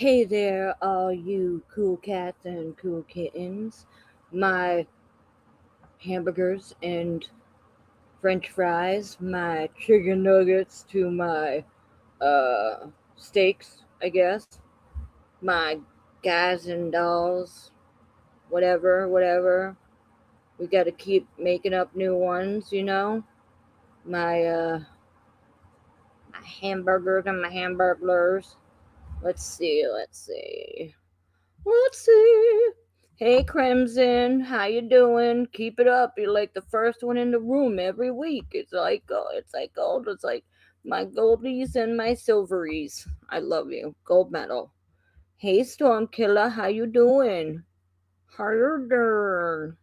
Hey there, all you cool cats and cool kittens. My hamburgers and french fries, my chicken nuggets to my steaks, I guess. My guys and dolls, whatever. We gotta keep making up new ones. My my hamburgers and my hamburglers. Let's see. Hey Crimson, how you doing? Keep it up. You're like the first one in the room every week. It's like gold. It's like my goldies and my silveries. I love you. Gold medal. Hey Storm Killer, how you doing? Harder.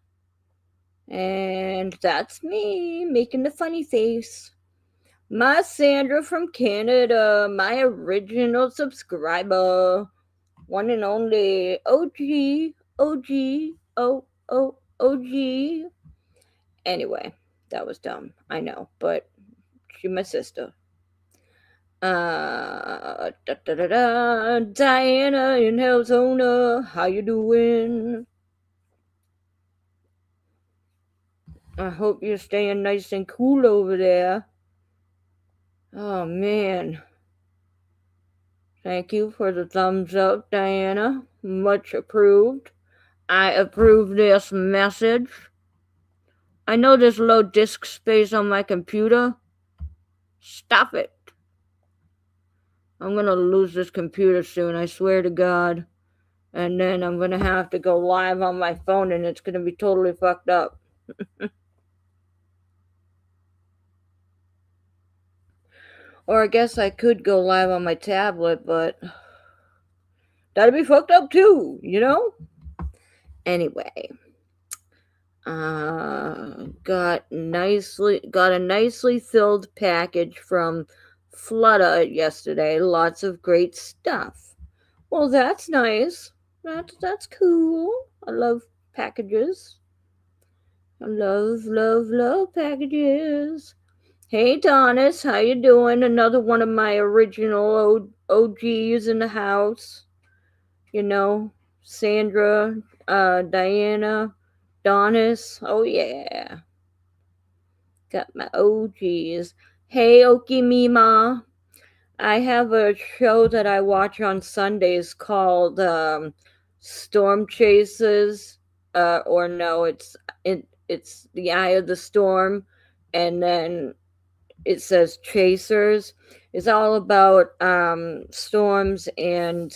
And that's me making the funny face. My Sandra from Canada, my original subscriber. One and only OG. Anyway, that was dumb. I know, but she's my sister. Diana in Arizona, how you doing? I hope you're staying nice and cool over there. Oh man. Thank you for the thumbs up, Diana. Much approved. I approve this message. I know there's low disk space on my computer. Stop it. I'm gonna lose this computer soon, I swear to God. And then I'm gonna have to go live on my phone and it's gonna be totally fucked up. Or I guess I could go live on my tablet, but that'd be fucked up too, you know? Anyway. Got a nicely filled package from Flutta yesterday. Lots of great stuff. Well, that's nice. That's cool. I love packages. I love packages. Hey, Donis, how you doing? Another one of my original OGs in the house. You know, Sandra, Diana, Donis. Oh, yeah. Got my OGs. Hey, Oki Mima. I have a show that I watch on Sundays called Storm Chasers. Or no, it's The Eye of the Storm, and then it says Chasers. It's all about storms and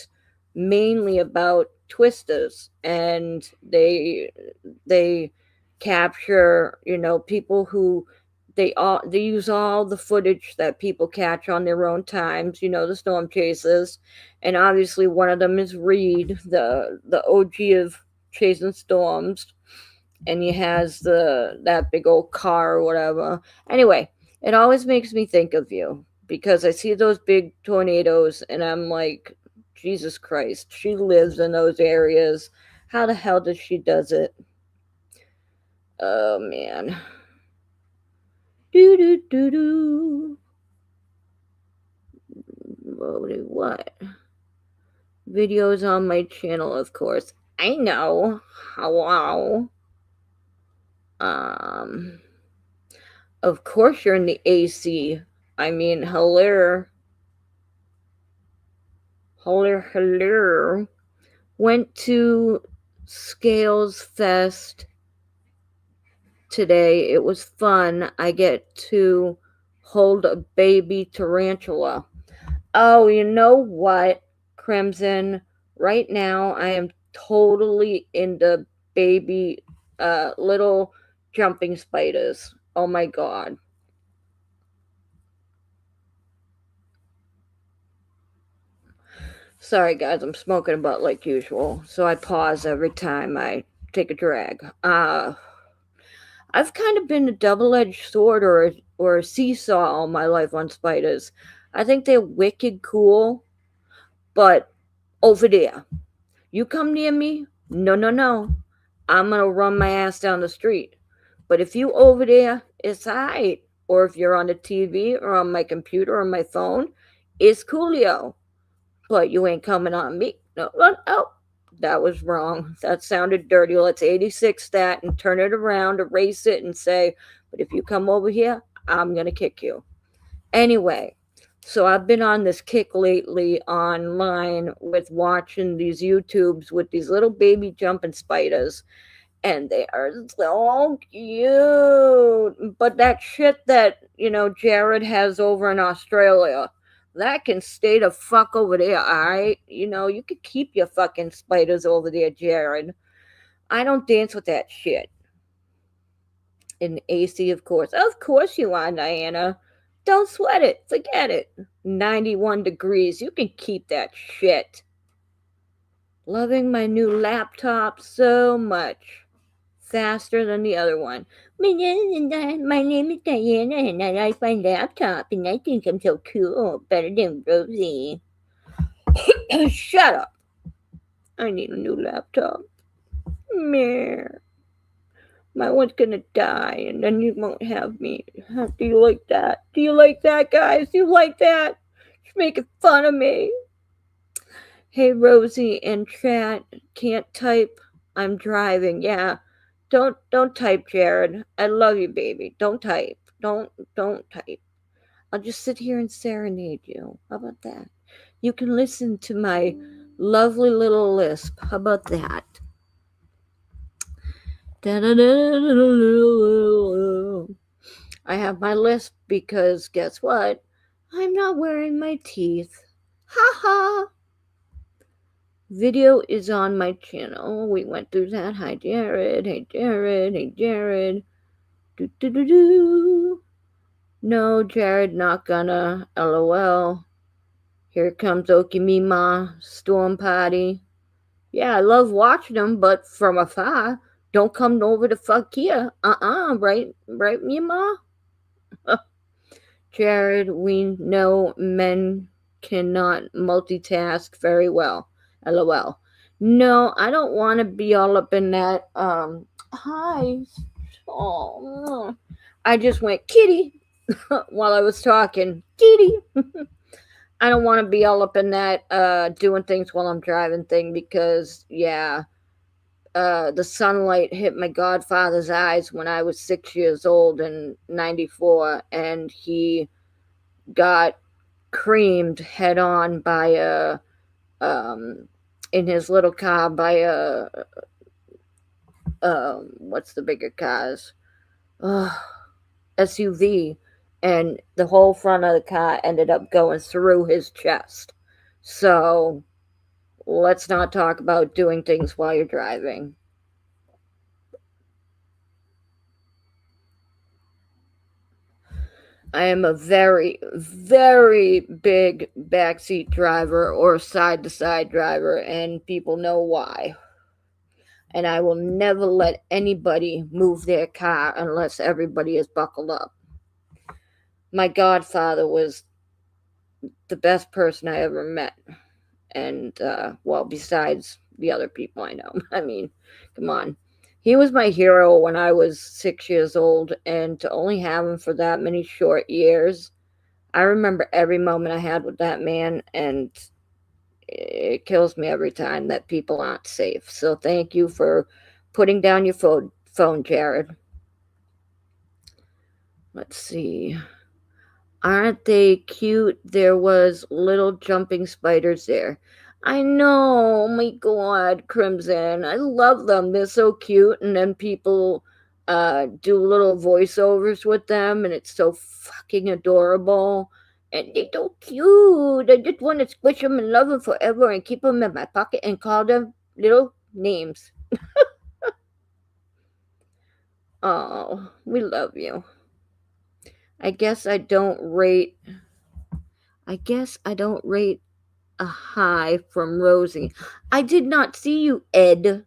mainly about twisters, and they capture people who they use all the footage that people catch on their own times, the storm chasers. And obviously one of them is Reed, the OG of chasing storms, and he has that big old car or whatever. Anyway, it always makes me think of you because I see those big tornadoes and I'm like, Jesus Christ, she lives in those areas. How the hell does she does it? Oh man. Do. What? Videos on my channel, of course. I know. Hello. Of course you're in the AC. I mean, hello. Went to Scales Fest today. It was fun. I get to hold a baby tarantula. Oh, you know what, Crimson? Right now, I am totally into baby, little jumping spiders. Oh my god. Sorry, guys, I'm smoking a butt like usual, so I pause every time I take a drag. I've kind of been a double-edged sword or a seesaw all my life on spiders. I think they're wicked cool, but over there, you come near me, no. I'm gonna run my ass down the street. But if you over there, it's alright. Or if you're on the TV or on my computer or my phone, it's coolio. but you ain't coming on me. No, no, oh, that was wrong. That sounded dirty. Let's 86 that and turn it around, erase it, and say, but if you come over here, I'm going to kick you. Anyway, so I've been on this kick lately online with watching these YouTubes with these little baby jumping spiders, and they are so cute. But that shit that, Jared has over in Australia, that can stay the fuck over there, alright? You could keep your fucking spiders over there, Jared. I don't dance with that shit. In AC, of course. Of course you are, Diana. Don't sweat it. Forget it. 91 degrees. You can keep that shit. Loving my new laptop so much. Faster than the other one. My name is Diana and I like my laptop and I think I'm so cool. Better than Rosie. Shut up. I need a new laptop. Meh. My one's gonna die and then you won't have me. Do you like that? Do you like that, guys? Do you like that? You're making fun of me. Hey, Rosie in chat, can't type. I'm driving. Yeah. Don't type, Jared. I love you, baby. Don't type. Don't type. I'll just sit here and serenade you. How about that? You can listen to my lovely little lisp. How about that? I have my lisp because guess what? I'm not wearing my teeth. Ha ha! Video is on my channel. We went through that. Hi, Jared. Hey, Jared. Hey, Jared. Do. No, Jared, not gonna. LOL. Here comes Okimima Storm Party. Yeah, I love watching them, but from afar. Don't come over to fuck here. Right, Mima? Jared, we know men cannot multitask very well. LOL. No, I don't want to be all up in that. Hi. Oh, I just went kitty while I was talking. Kitty. I don't want to be all up in that doing things while I'm driving thing because, yeah, the sunlight hit my godfather's eyes when I was 6 years old in 94, and he got creamed head on by in his little car by what's the bigger cars? SUV, and the whole front of the car ended up going through his chest. So let's not talk about doing things while you're driving. I am a very, very big backseat driver or side-to-side driver, and people know why. And I will never let anybody move their car unless everybody is buckled up. My godfather was the best person I ever met. And, well, besides the other people I know. I mean, come on. He was my hero when I was 6 years old, and to only have him for that many short years, I remember every moment I had with that man, and it kills me every time that people aren't safe. So thank you for putting down your phone, Jared. Let's see. Aren't they cute? There was little jumping spiders there. I know. Oh my God, Crimson. I love them. They're so cute. And then people do little voiceovers with them, and it's so fucking adorable. And they're so cute. I just want to squish them and love them forever and keep them in my pocket and call them little names. Oh, we love you. I guess I don't rate a hi from Rosie. I did not see you, Ed.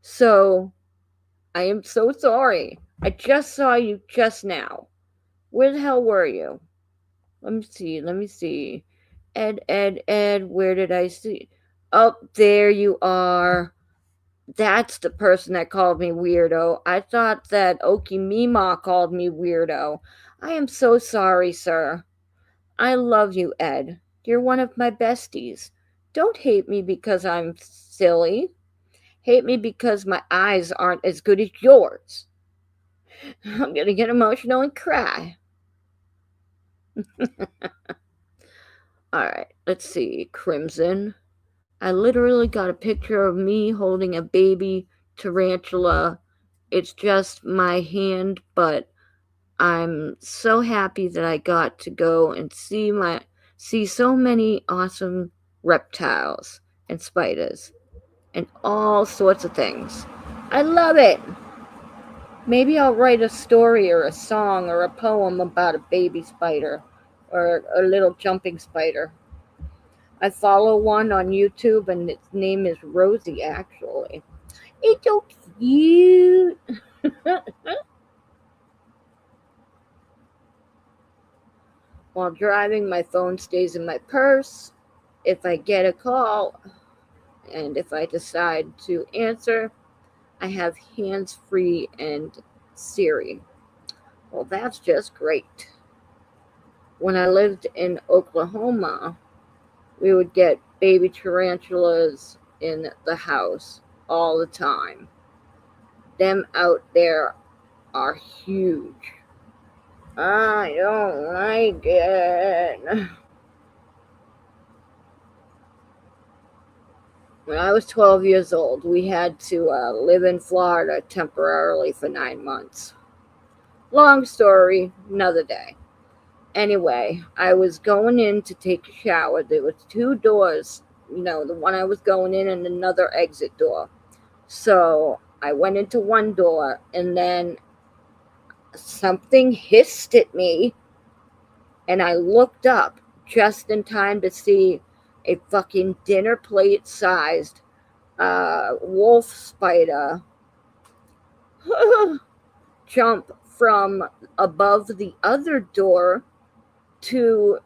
So, I am so sorry. I just saw you just now. Where the hell were you? Let me see. Ed, where did I see? Oh, there you are. That's the person that called me weirdo. I thought that Okimima called me weirdo. I am so sorry, sir. I love you, Ed. You're one of my besties. Don't hate me because I'm silly. Hate me because my eyes aren't as good as yours. I'm gonna get emotional and cry. Alright, let's see. Crimson. I literally got a picture of me holding a baby tarantula. It's just my hand, but I'm so happy that I got to go and see so many awesome reptiles and spiders and all sorts of things. I love it. Maybe I'll write a story or a song or a poem about a baby spider or a little jumping spider. I follow one on YouTube and its name is Rosie actually. It's so cute. While driving, my phone stays in my purse. If I get a call and if I decide to answer, I have hands free and Siri. Well, that's just great. When I lived in Oklahoma, we would get baby tarantulas in the house all the time. Them out there are huge. I don't like it. When I was 12 years old, we had to live in Florida temporarily for 9 months. Long story, another day. Anyway, I was going in to take a shower. There was two doors, the one I was going in and another exit door. So I went into one door and then something hissed at me and I looked up just in time to see a fucking dinner plate sized wolf spider jump from above the other door to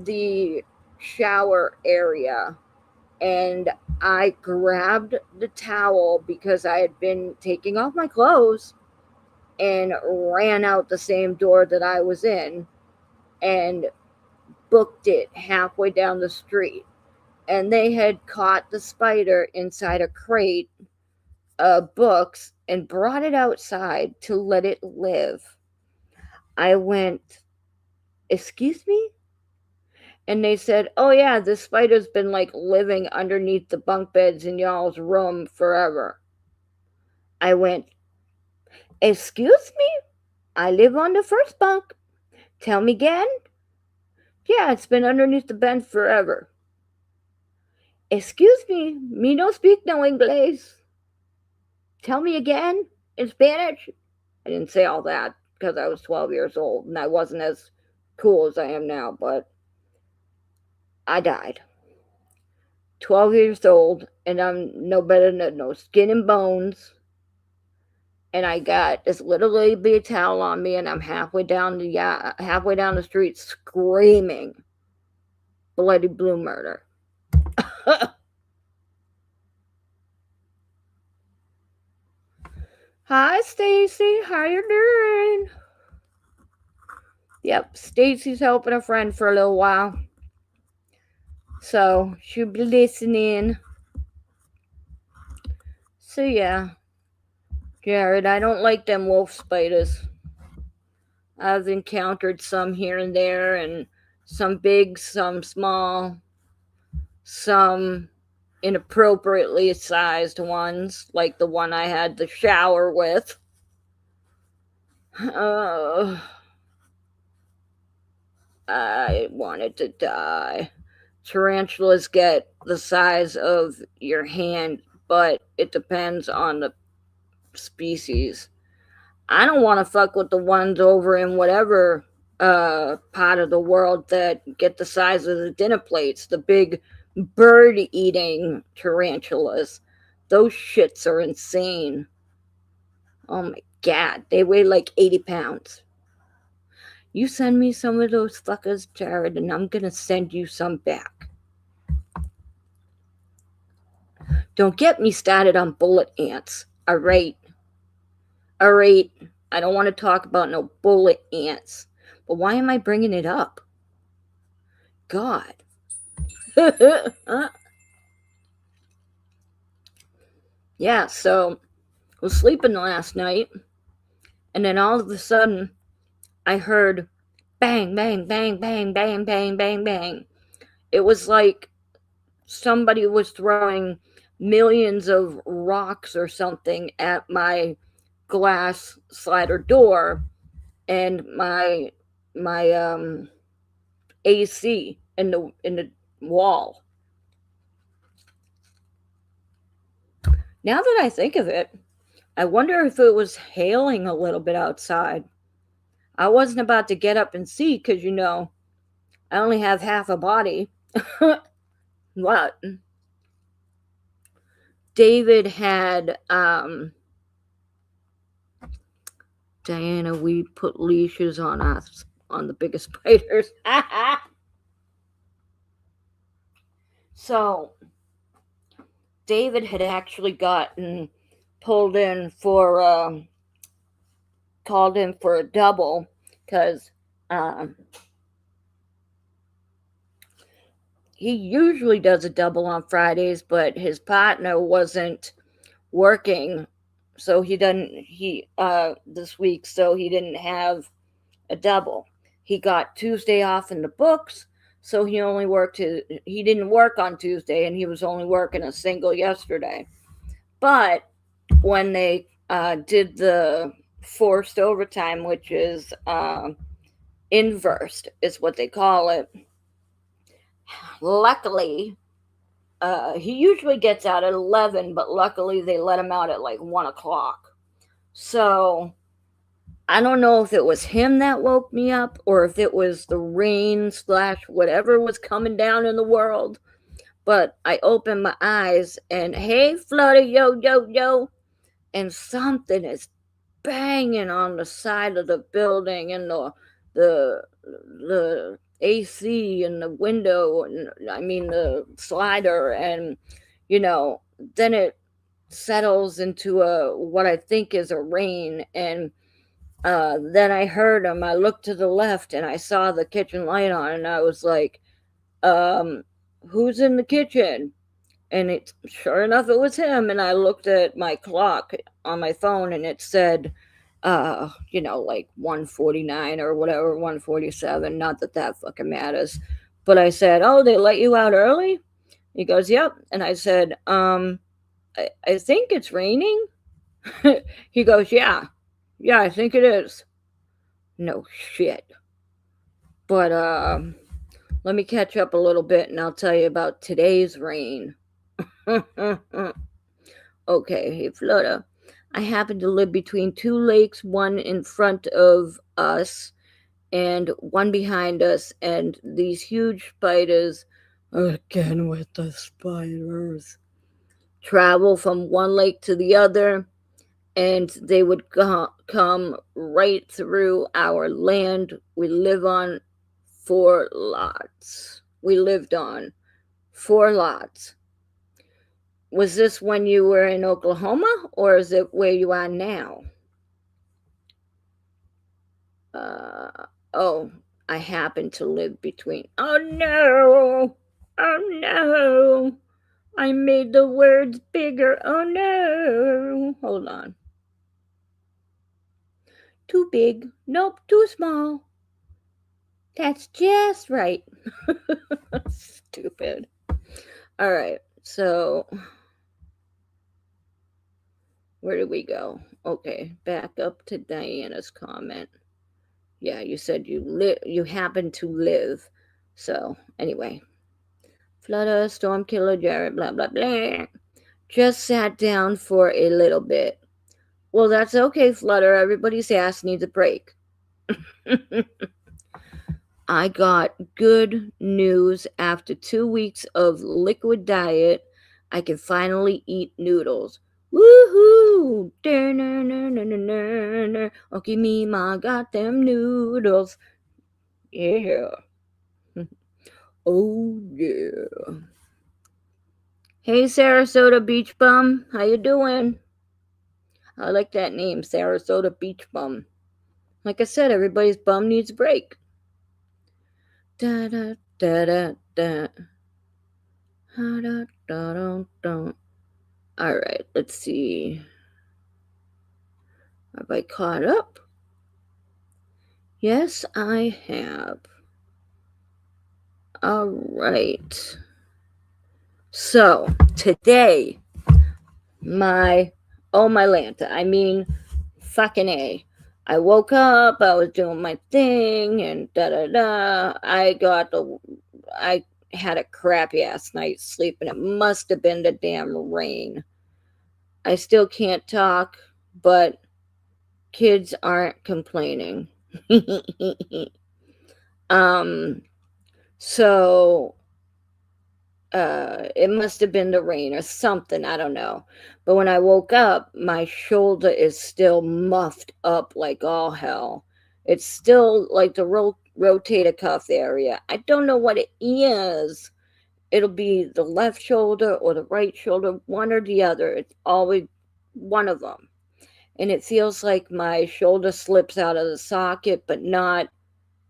the shower area, and I grabbed the towel because I had been taking off my clothes and ran out the same door that I was in and booked it halfway down the street. And they had caught the spider inside a crate of books and brought it outside to let it live. I went, "Excuse me?" And they said, "Oh, yeah, this spider's been like living underneath the bunk beds in y'all's room forever." I went, "Excuse me? I live on the first bunk. Tell me again?" "Yeah, it's been underneath the bed forever." "Excuse me no speak no English." "Tell me again in Spanish." I didn't say all that because I was 12 years old and I wasn't as cool as I am now, but I died. 12 years old, and I'm no better than no skin and bones. And I got this little baby towel on me, and I'm halfway down the street screaming bloody blue murder. Hi, Stacy. How you doing? Yep, Stacy's helping a friend for a little while, so she'll be listening. So yeah, Jared, I don't like them wolf spiders. I've encountered some here and there, and some big, some small, some inappropriately sized ones, like the one I had the shower with. I wanted to die. Tarantulas get the size of your hand, but it depends on the species. I don't want to fuck with the ones over in whatever part of the world that get the size of the dinner plates, the big bird eating tarantulas. Those shits are insane. Oh my god, they weigh like 80 pounds. You send me some of those fuckers, Jared, and I'm gonna send you some back. Don't get me started on bullet ants. Alright. Alright. I don't want to talk about no bullet ants. But why am I bringing it up? God. Yeah, so I was sleeping last night, and then all of a sudden I heard bang, bang, bang, bang, bang, bang, bang, bang. It was like somebody was throwing millions of rocks or something at my glass slider door and my AC in the wall. Now that I think of it, I wonder if it was hailing a little bit outside. I wasn't about to get up and see because I only have half a body. What? David had Diana, we put leashes on us on the biggest spiders. So David had actually gotten pulled in for called in for a double because um, he usually does a double on Fridays, but his partner wasn't working, so he doesn't he this week, so he didn't have a double. He got Tuesday off in the books, so he didn't work on Tuesday, and he was only working a single yesterday. But when they did the forced overtime, which is inversed, is what they call it. Luckily, he usually gets out at 11, but luckily they let him out at like 1 o'clock. So I don't know if it was him that woke me up or if it was the rain slash whatever was coming down in the world. But I opened my eyes and hey, Flutter, yo, yo, yo. And something is banging on the side of the building and the AC and the window, and I mean the slider, and then it settles into a what I think is a rain, and then I heard him. I looked to the left and I saw the kitchen light on, and I was like, um, "Who's in the kitchen?" And it sure enough it was him, and I looked at my clock on my phone and it said like 1:49 or whatever, 1:47, not that that fucking matters. But I said, "Oh, they let you out early?" He goes, "Yep." And I said, I think it's raining." He goes, "Yeah. Yeah, I think it is." No shit. But let me catch up a little bit and I'll tell you about today's rain. Okay, hey Flora. I happen to live between two lakes, one in front of us and one behind us, and these huge spiders, again with the spiders, travel from one lake to the other, and they would come right through our land. We live on 4 lots. We lived on 4 lots. Was this when you were in Oklahoma, or is it where you are now? Uh, oh, I happen to live between. Oh no! Oh no! I made the words bigger. Oh no! Hold on. Too big. Nope, too small. That's just right. Stupid. All right, so where did we go? Okay, back up to Diana's comment. Yeah, you said you happen to live. So anyway, Flutter, Storm Killer, Jared, blah blah blah. Just sat down for a little bit. Well, that's okay, Flutter. Everybody's ass needs a break. I got good news. After 2 weeks of liquid diet, I can finally eat noodles. Woohoo! Okay, me, ma got them noodles. Yeah. Oh yeah. Hey, Sarasota Beach Bum, how you doing? I like that name, Sarasota Beach Bum. Like I said, everybody's bum needs a break. Da da da da da. Da da da da da. All right, let's see. Have I caught up? Yes, I have. All right. So, today, my Lanta. I mean, fucking A. I woke up, I was doing my thing, and da da da. I had a crappy ass night's sleep, and it must have been the damn rain. I still can't talk, but kids aren't complaining. um, so it must have been the rain or something, I don't know. But when I woke up, my shoulder is still muffed up like all hell. It's still like the rotator cuff area. I don't know what it is. It'll be the left shoulder or the right shoulder, one or the other. It's always one of them. And it feels like my shoulder slips out of the socket, but not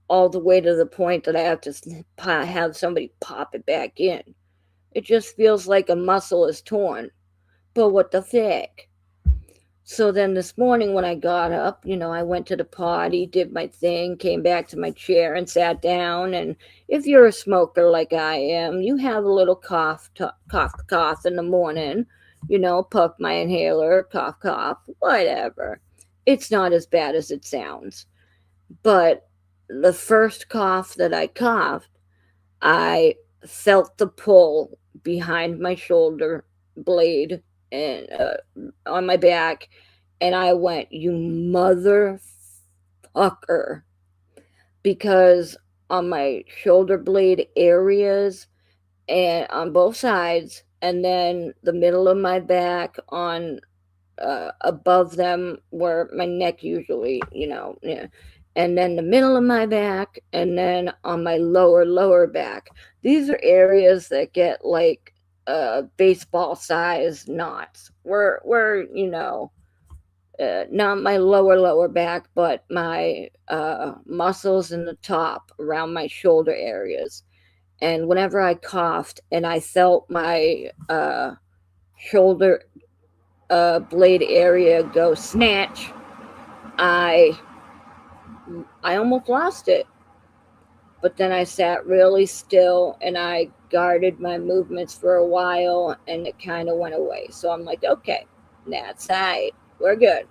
all the way to the point that I have to have somebody pop it back in. It just feels like a muscle is torn. But what the fuck? So then this morning when I got up, I went to the potty, did my thing, came back to my chair and sat down. And if you're a smoker like I am, you have a little cough in the morning, puff my inhaler, cough, whatever. It's not as bad as it sounds. But the first cough that I coughed, I felt the pull behind my shoulder blade and on my back, and I went, "You motherfucker," because on my shoulder blade areas and on both sides, and then the middle of my back on above them where my neck usually, yeah. And then the middle of my back, and then on my lower back. These are areas that get like baseball size knots. Where not my lower back, but my muscles in the top around my shoulder areas. And whenever I coughed and I felt my shoulder blade area go snatch, I almost lost it. But then I sat really still and I guarded my movements for a while and it kind of went away. So I'm like, okay, that's right. We're good.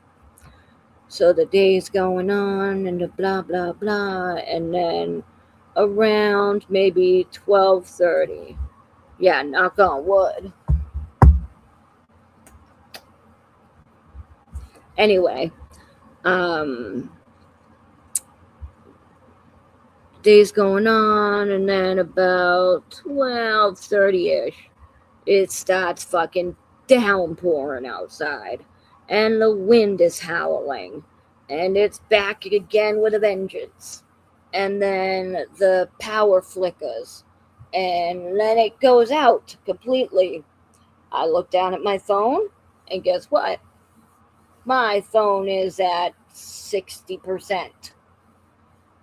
So the day's going on and the blah blah blah, and then around maybe 12:30. Yeah, knock on wood. Anyway, um day's going on, and then about 12:30ish, it starts fucking downpouring outside, and the wind is howling, and it's back again with a vengeance. And then the power flickers, and then it goes out completely. I look down at my phone, and guess what? My phone is at 60%.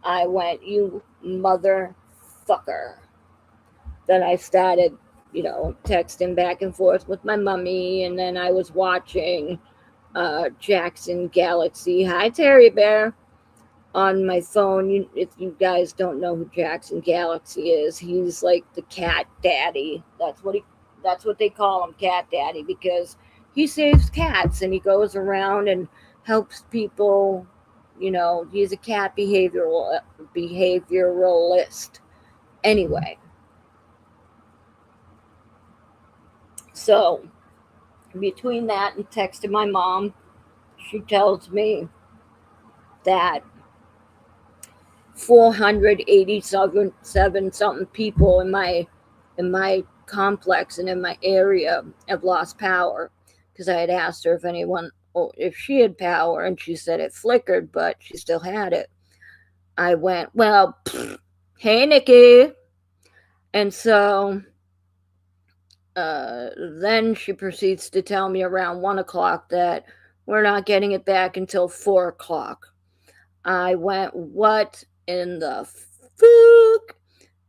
I went, "You motherfucker." Then I started, texting back and forth with my mummy, and then I was watching Jackson Galaxy. Hi, Terry Bear. On my phone. If you guys don't know who Jackson Galaxy is, he's like the cat daddy. That's what they call him, cat daddy, because he saves cats and he goes around and helps people. He's a cat behavioralist. Anyway, so between that and texting my mom, she tells me that 487 something people in my complex and in my area have lost power, because I had asked her if she had power, and she said it flickered, but she still had it. I went, "Well, hey, Nikki." And so then she proceeds to tell me around 1 o'clock that we're not getting it back until 4 o'clock. I went, "What in the fuck?"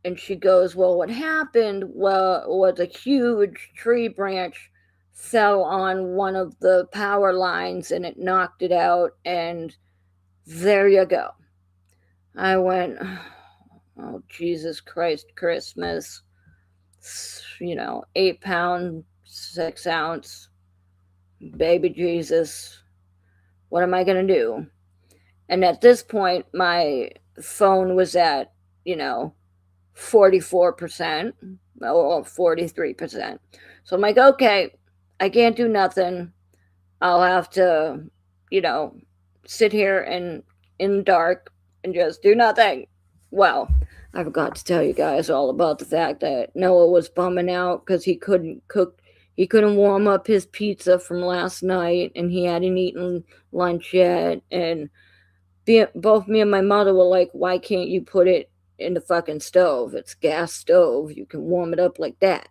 And she goes, "Well, what happened was a huge tree branch fell on one of the power lines and it knocked it out, and there you go. I went, oh, Jesus Christ, Christmas. 8 pound, 6 ounce, baby Jesus. What am I going to do? And at this point, my phone was at, 44% or 43%. So I'm like, okay, I can't do nothing. I'll have to, you know, sit here and in the dark and just do nothing. Well, I forgot to tell you guys all about the fact that Noah was bumming out because he couldn't warm up his pizza from last night, and he hadn't eaten lunch yet. And both me and my mother were like, why can't you put it in the fucking stove? It's gas stove. You can warm it up like that.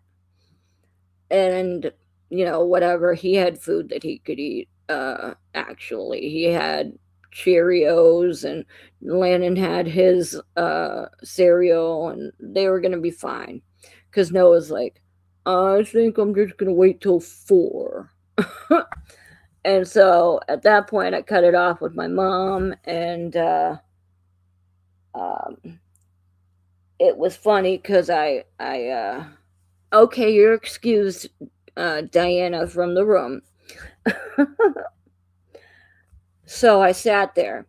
And, whatever. He had food that he could eat, actually. He had Cheerios, and Landon had his cereal, and they were going to be fine. Because Noah's like, I think I'm just going to wait till 4. And so at that point, I cut it off with my mom, and um, it was funny because okay, you're excused, Diana, from the room. So I sat there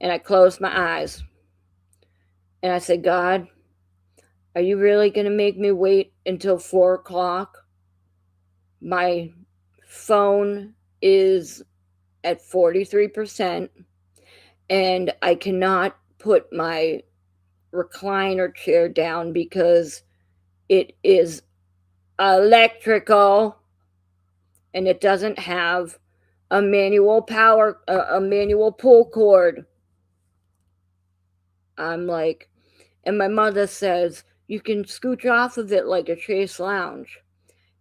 and I closed my eyes and I said, God, are you really going to make me wait until 4 o'clock? My phone is at 43%, and I cannot put my recliner chair down because it is electrical and it doesn't have a manual pull cord. I'm like, and my mother says, you can scooch off of it like a chaise lounge.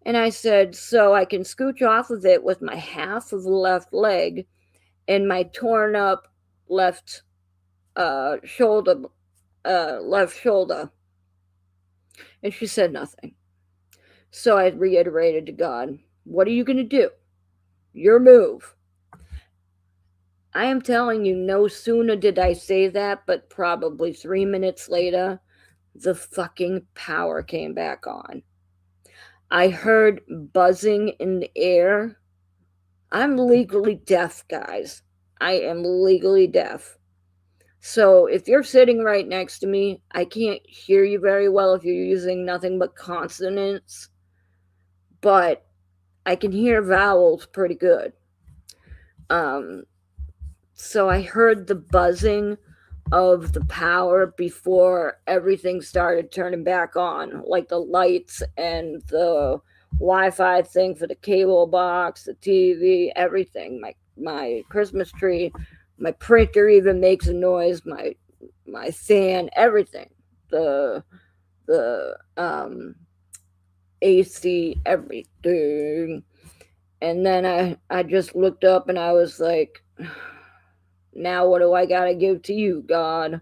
And I said, so I can scooch off of it with my half of the left leg and my torn up left shoulder, left shoulder. And she said nothing. So I reiterated to God, what are you going to do? Your move. I am telling you, no sooner did I say that, but probably 3 minutes later, the fucking power came back on. I heard buzzing in the air. I'm legally deaf, guys. I am legally deaf. So if you're sitting right next to me, I can't hear you very well if you're using nothing but consonants, but I can hear vowels pretty good. So I heard the buzzing of the power before everything started turning back on, like the lights and the Wi-Fi thing for the cable box, the TV, everything. My Christmas tree, my printer even makes a noise. My fan, everything. The AC, everything. And then I just looked up and I was like, now what do I gotta give to you, God?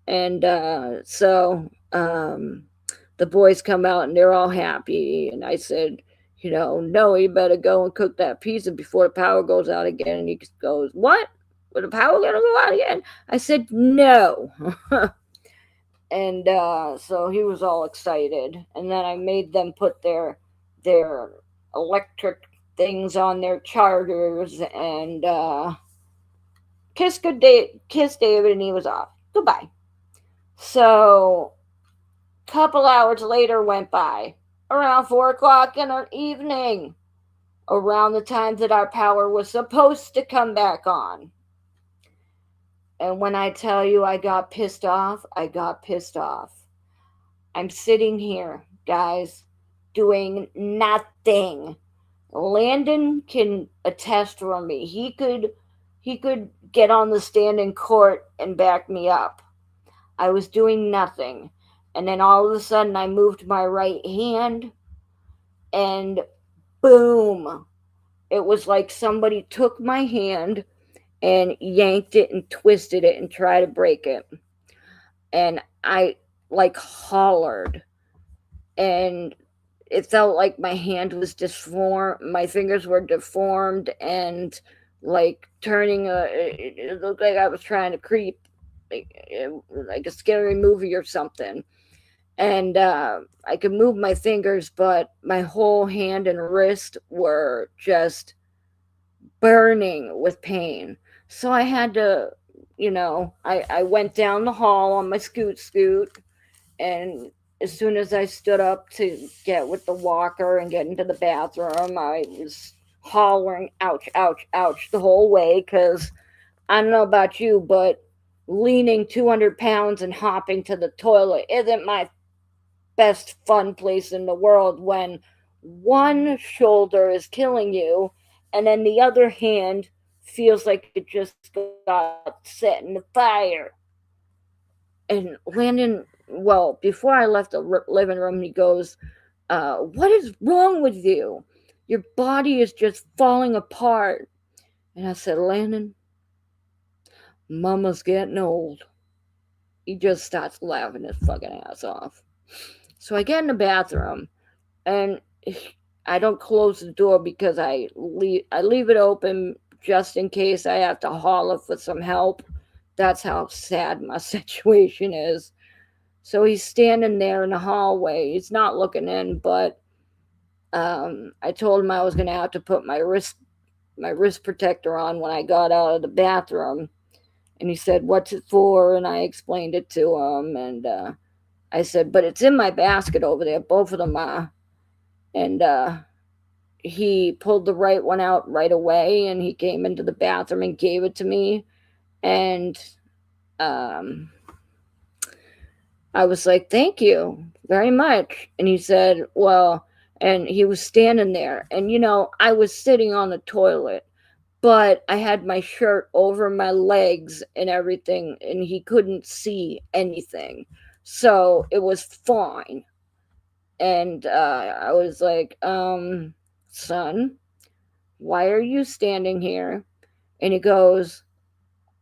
And so the boys come out and they're all happy. And I said, no, you better go and cook that pizza before the power goes out again. And he goes, what? Will the power gonna go out again? I said, no. And so he was all excited. And then I made them put their electric things on their chargers, and kiss David, and he was off. Goodbye. So a couple hours later went by, around 4 o'clock in the evening, around the time that our power was supposed to come back on. And when I tell you I got pissed off, I got pissed off. I'm sitting here, guys, doing nothing. Landon can attest for me. He could get on the stand in court and back me up. I was doing nothing. And then all of a sudden I moved my right hand and boom. It was like somebody took my hand and yanked it and twisted it and tried to break it. And I like hollered. And it felt like my hand was deformed, my fingers were deformed and like turning it looked like I was trying to creep, like, like a scary movie or something. And I could move my fingers, but my whole hand and wrist were just burning with pain. So I had to, I went down the hall on my scoot, and as soon as I stood up to get with the walker and get into the bathroom, I was hollering, ouch, ouch, ouch, the whole way, because I don't know about you, but leaning 200 pounds and hopping to the toilet isn't my best fun place in the world when one shoulder is killing you and then the other hand feels like it just got set in the fire. And Landon, well, before I left the living room, he goes, what is wrong with you? Your body is just falling apart. And I said, Landon, mama's getting old. He just starts laughing his fucking ass off. So I get in the bathroom, and I don't close the door because I leave it open just in case I have to holler for some help. That's how sad my situation is. So he's standing there in the hallway. He's not looking in, but I told him I was gonna have to put my wrist protector on when I got out of the bathroom. And he said, "What's it for?" And I explained it to him, and I said, "But it's in my basket over there. Both of them are." And he pulled the right one out right away, and he came into the bathroom and gave it to me. And um, I was like, "Thank you very much." And he said, "Well," and he was standing there, and I was sitting on the toilet, but I had my shirt over my legs and everything, and he couldn't see anything. So it was fine. And I was like, son, why are you standing here? And he goes,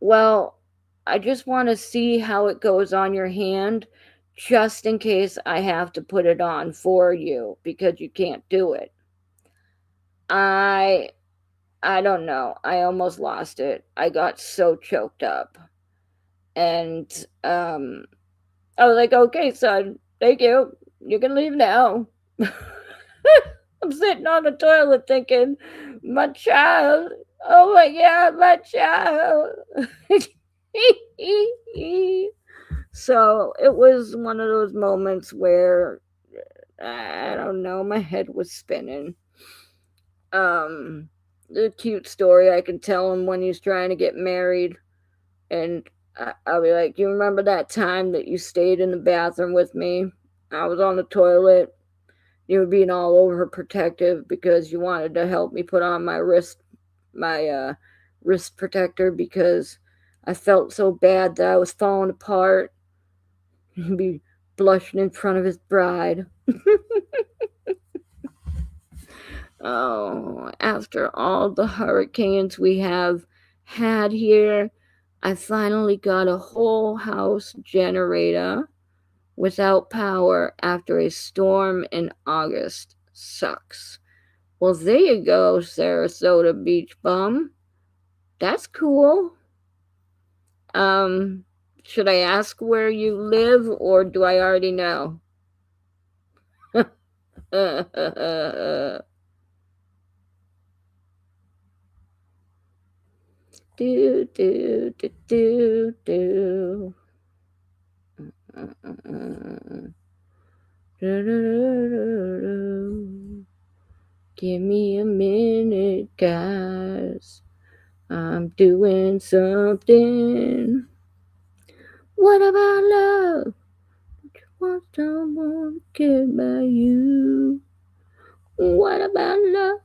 well, I just want to see how it goes on your hand, just in case I have to put it on for you because you can't do it. I I don't know. I almost lost it. I got so choked up. And I was like, okay, son, thank you. You can leave now. I'm sitting on the toilet thinking, my child, oh my God, my child. So it was one of those moments where I don't know, my head was spinning. Um, the cute story I can tell him when he's trying to get married, and I'll be like, "You remember that time that you stayed in the bathroom with me? I was on the toilet. You were being all over protective because you wanted to help me put on my wrist protector because I felt so bad that I was falling apart." He'd be blushing in front of his bride. Oh, after all the hurricanes we have had here, I finally got a whole house generator without power after a storm in August. Sucks. Well, there you go, Sarasota Beach Bum. That's cool. Um, should I ask where you live or do I already know? Do do do do do. Give me a minute, guys. I'm doing something. What about love? Want someone to care about you? What about love?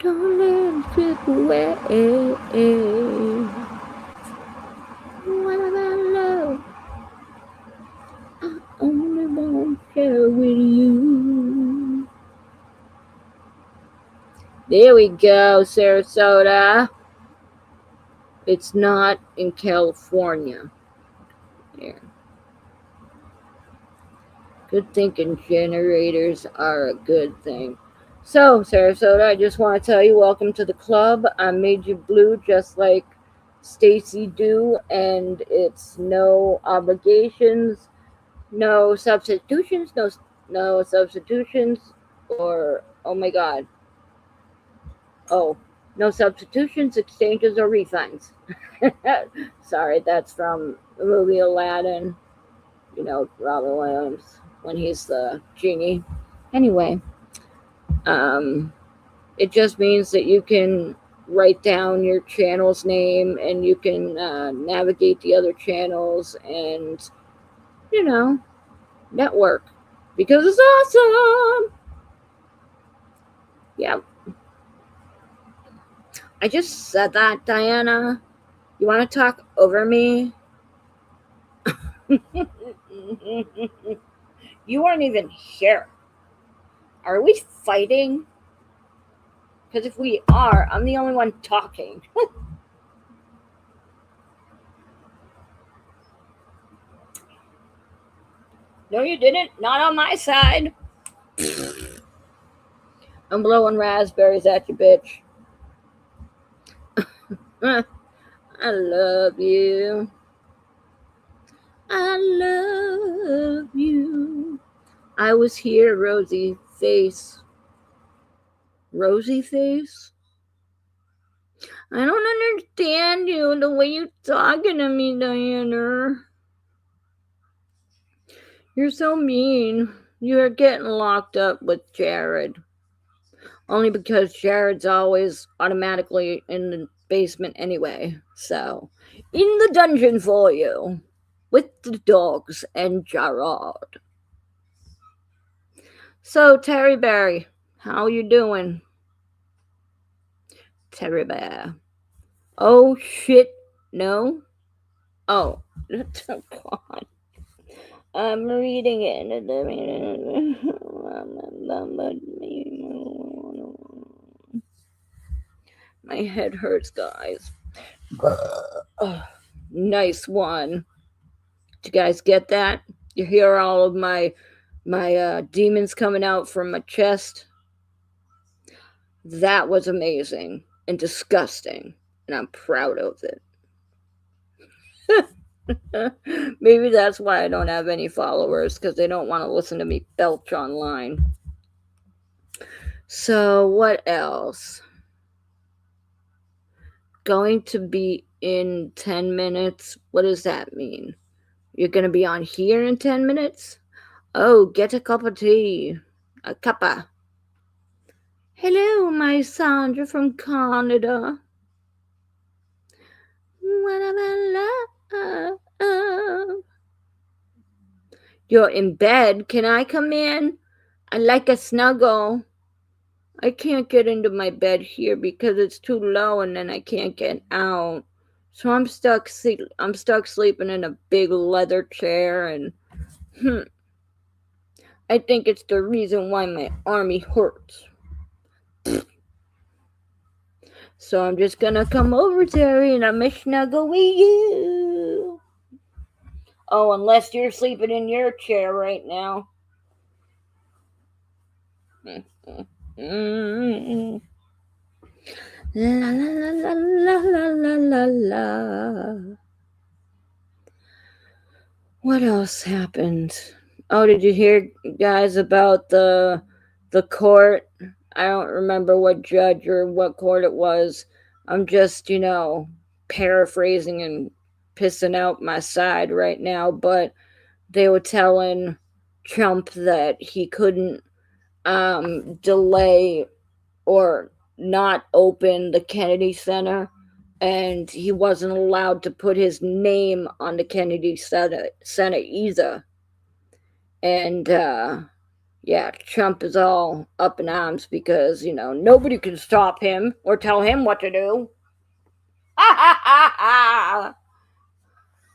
Don't let it slip away. What about love? I only want to share with you. There we go, Sarasota. It's not in California. Here. Good thinking generators are a good thing. So, Sarasota, I just want to tell you, welcome to the club. I made you blue just like Stacy do, and it's no obligations, no substitutions, no substitutions, or oh my god, oh, no substitutions, exchanges, or refunds. Sorry, that's from the movie Aladdin. You know, Robin Williams when he's the genie. Anyway, um, it just means that you can write down your channel's name and you can navigate the other channels and, you know, network because it's awesome. Yeah, I just said that, Diana. You want to talk over me? You weren't even here. Are we fighting? Because if we are, I'm the only one talking. No, you didn't. Not on my side. I'm blowing raspberries at you, bitch. I love you. I love you. I was here, Rosie face. Rosie face? I don't understand you the way you talking to me, Diana. You're so mean. You are getting locked up with Jared. Only because Jared's always automatically in the basement anyway. So, in the dungeon for you with the dogs and Gerard. So, Terry Barry, how you doing? Terry Bear. Oh shit, no. Oh, oh God. I'm reading it. My head hurts, guys. Oh, nice one. Did you guys get that? You hear all of my demons coming out from my chest? That was amazing and disgusting, and I'm proud of it. Maybe that's why I don't have any followers, because they don't want to listen to me belch online. So, what else? Going to be in 10 minutes. What does that mean? You're going to be on here in 10 minutes? Oh, get a cup of tea. A cuppa. Hello, my Sandra from Canada. You're in bed. Can I come in? I like a snuggle. I can't get into my bed here because it's too low and then I can't get out. So I'm stuck sleeping in a big leather chair, and I think it's the reason why my army hurts. So I'm just gonna come over, Terry, and I'm gonna snuggle with you. Oh, unless you're sleeping in your chair right now. La la la la la la la la. What else happened? Oh, did you hear, guys, about the court? I don't remember what judge or what court it was. I'm just, paraphrasing and pissing out my side right now, but they were telling Trump that he couldn't delay or not open the Kennedy Center, and he wasn't allowed to put his name on the Kennedy Center either. And yeah, Trump is all up in arms because, nobody can stop him or tell him what to do. Ha ha ha ha!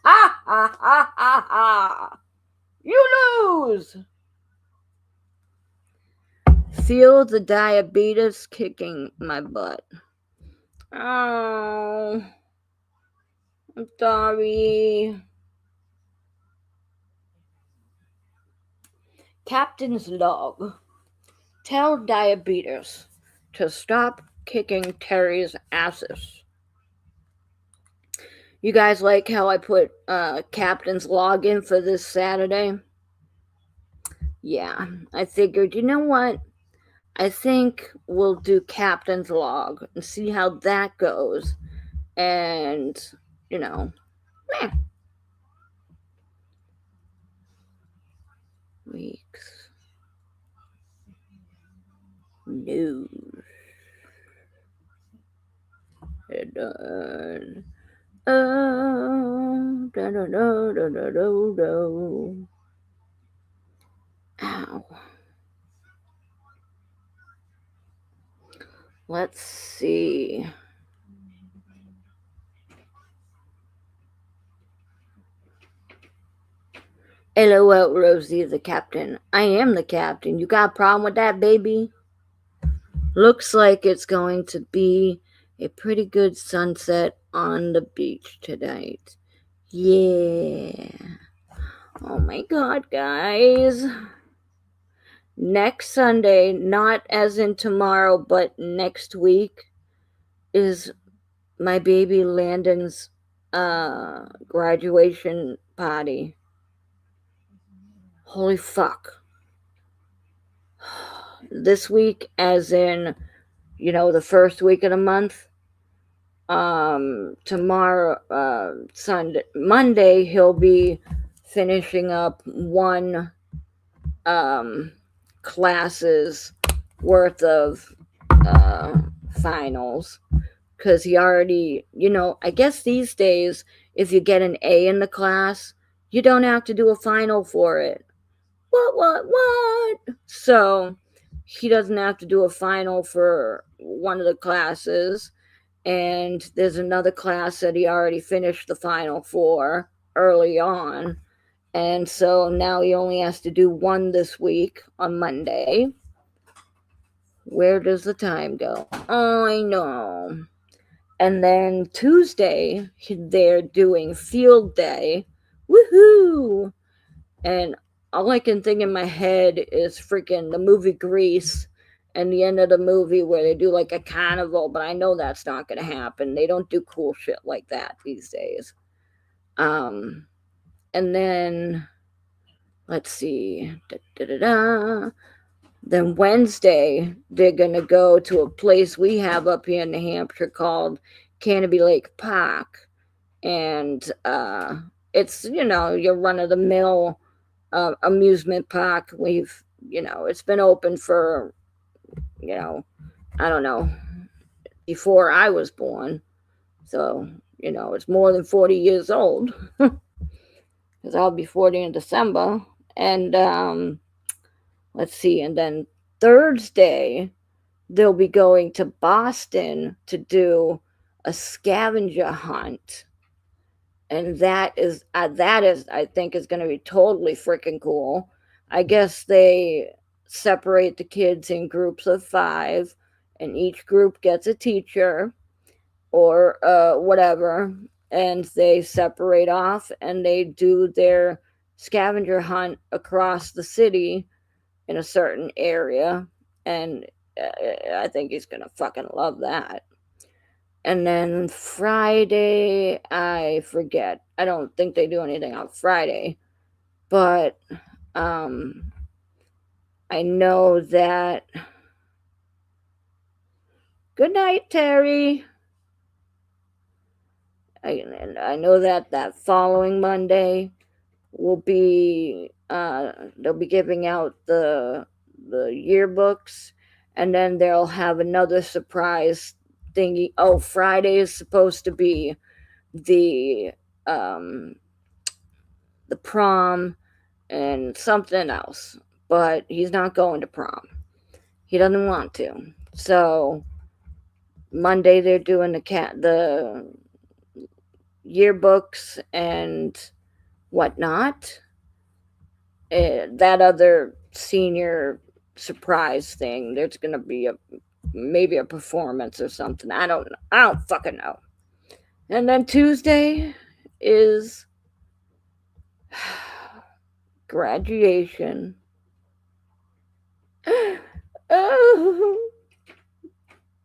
Ha ha ha ha ha! You lose! Feel the diabetes kicking my butt. Oh, I'm sorry. Captain's log. Tell diabetes to stop kicking Terry's asses. You guys like how I put Captain's log in for this Saturday? Yeah, I figured, you know what? I think we'll do Captain's log and see how that goes. And, you know, meh. Weeks. News. Done. Da, da, da, da, da, da, da. Ow. Let's see. LOL, Rosie the captain. I am the captain. You got a problem with that, baby? Looks like it's going to be a pretty good sunset on the beach tonight. Yeah. Oh my god, guys. Next Sunday, not as in tomorrow, but next week, is my baby Landon's graduation party. Holy fuck. This week, as in, the first week of the month. Tomorrow, Monday, he'll be finishing up one classes worth of finals, because he already, I guess these days, if you get an A in the class, you don't have to do a final for it. What? So he doesn't have to do a final for one of the classes, and there's another class that he already finished the final for early on, and so now he only has to do one this week on Monday. Where does the time go? Oh, I know. And then Tuesday, they're doing field day. Woohoo! And all I can think in my head is freaking the movie Grease and the end of the movie where they do like a carnival, but I know that's not going to happen. They don't do cool shit like that these days. And then, let's see. Then Wednesday, they're going to go to a place we have up here in New Hampshire called Canopy Lake Park. And it's, your run-of-the-mill amusement park. It's been open for, I don't know, before I was born. So, it's more than 40 years old. Because I'll be 40 in December. And let's see, and then Thursday, they'll be going to Boston to do a scavenger hunt. And that is, I think, is going to be totally freaking cool. I guess they separate the kids in groups of 5, and each group gets a teacher or whatever, and they separate off and they do their scavenger hunt across the city in a certain area, and I think he's gonna fucking love that. And then Friday, I forget. I don't think they do anything on Friday, but I know that. Good night, Terry. I know that following Monday will be they'll be giving out the yearbooks, and then they'll have another surprise thingy. Oh, Friday is supposed to be the prom and something else, but he's not going to prom. He doesn't want to. So Monday they're doing the yearbooks and whatnot. That other senior surprise thing, there's gonna be maybe a performance or something. I don't fucking know. And then Tuesday is graduation.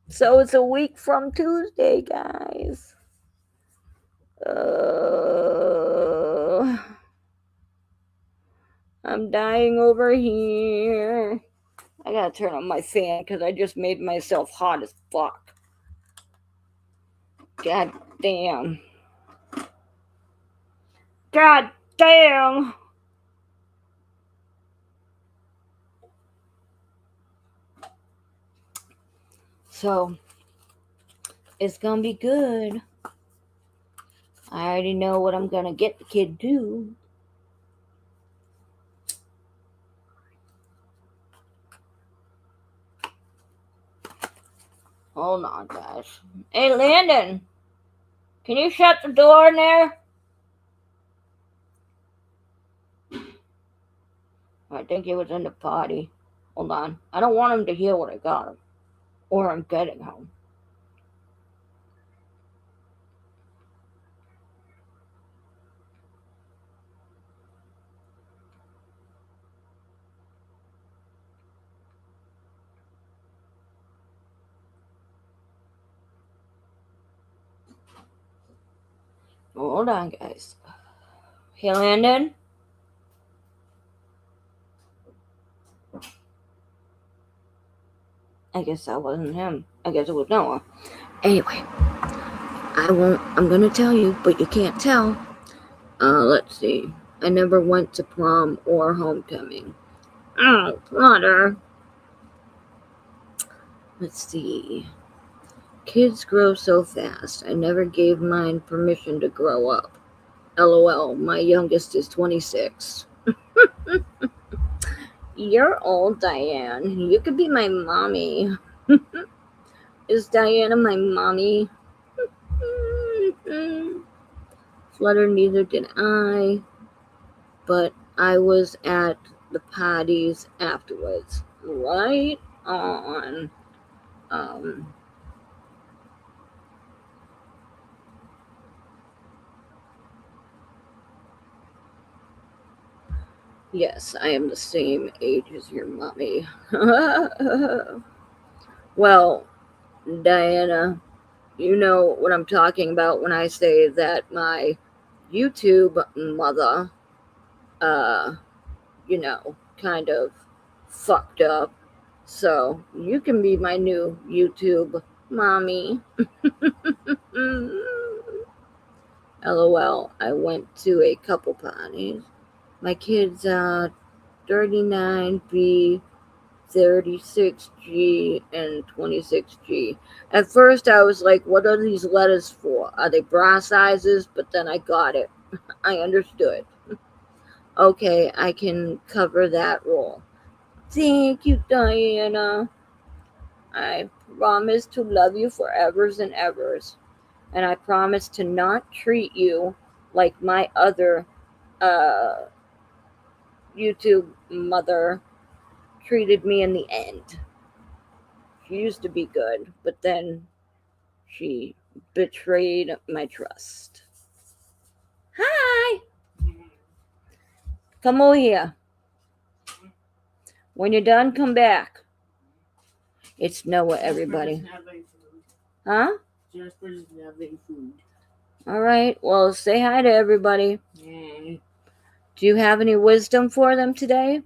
So it's a week from Tuesday, guys. I'm dying over here. I gotta turn on my fan because I just made myself hot as fuck. God damn. God damn. So, it's gonna be good. I already know what I'm gonna get the kid to. Hold on, guys. Hey, Landon, can you shut the door in there? I think he was in the potty. Hold on. I don't want him to hear what I got him. Or I'm getting home. Hold on, guys. Hey, Landon? I guess that wasn't him. I guess it was Noah. Anyway, I'm gonna tell you, but you can't tell. Let's see. I never went to prom or homecoming. Oh, Flutter. Let's see. Kids grow so fast. I never gave mine permission to grow up. LOL, my youngest is 26. You're old, Diane. You could be my mommy. Is Diana my mommy? Flutter, neither did I. But I was at the parties afterwards. Right on. Yes, I am the same age as your mommy. Well, Diana, you know what I'm talking about when I say that my YouTube mother, kind of fucked up. So you can be my new YouTube mommy. LOL, I went to a couple parties. My kids, 39B, 36G, and 26G. At first, I was like, what are these letters for? Are they bra sizes? But then I got it. I understood. Okay, I can cover that role. Thank you, Diana. I promise to love you forevers and evers. And I promise to not treat you like my other YouTube mother treated me in the end. She used to be good, but then she betrayed my trust. Hi! Come over here. When you're done, come back. It's Noah, everybody. Huh? Jasper's having food. All right. Well, say hi to everybody. Do you have any wisdom for them today?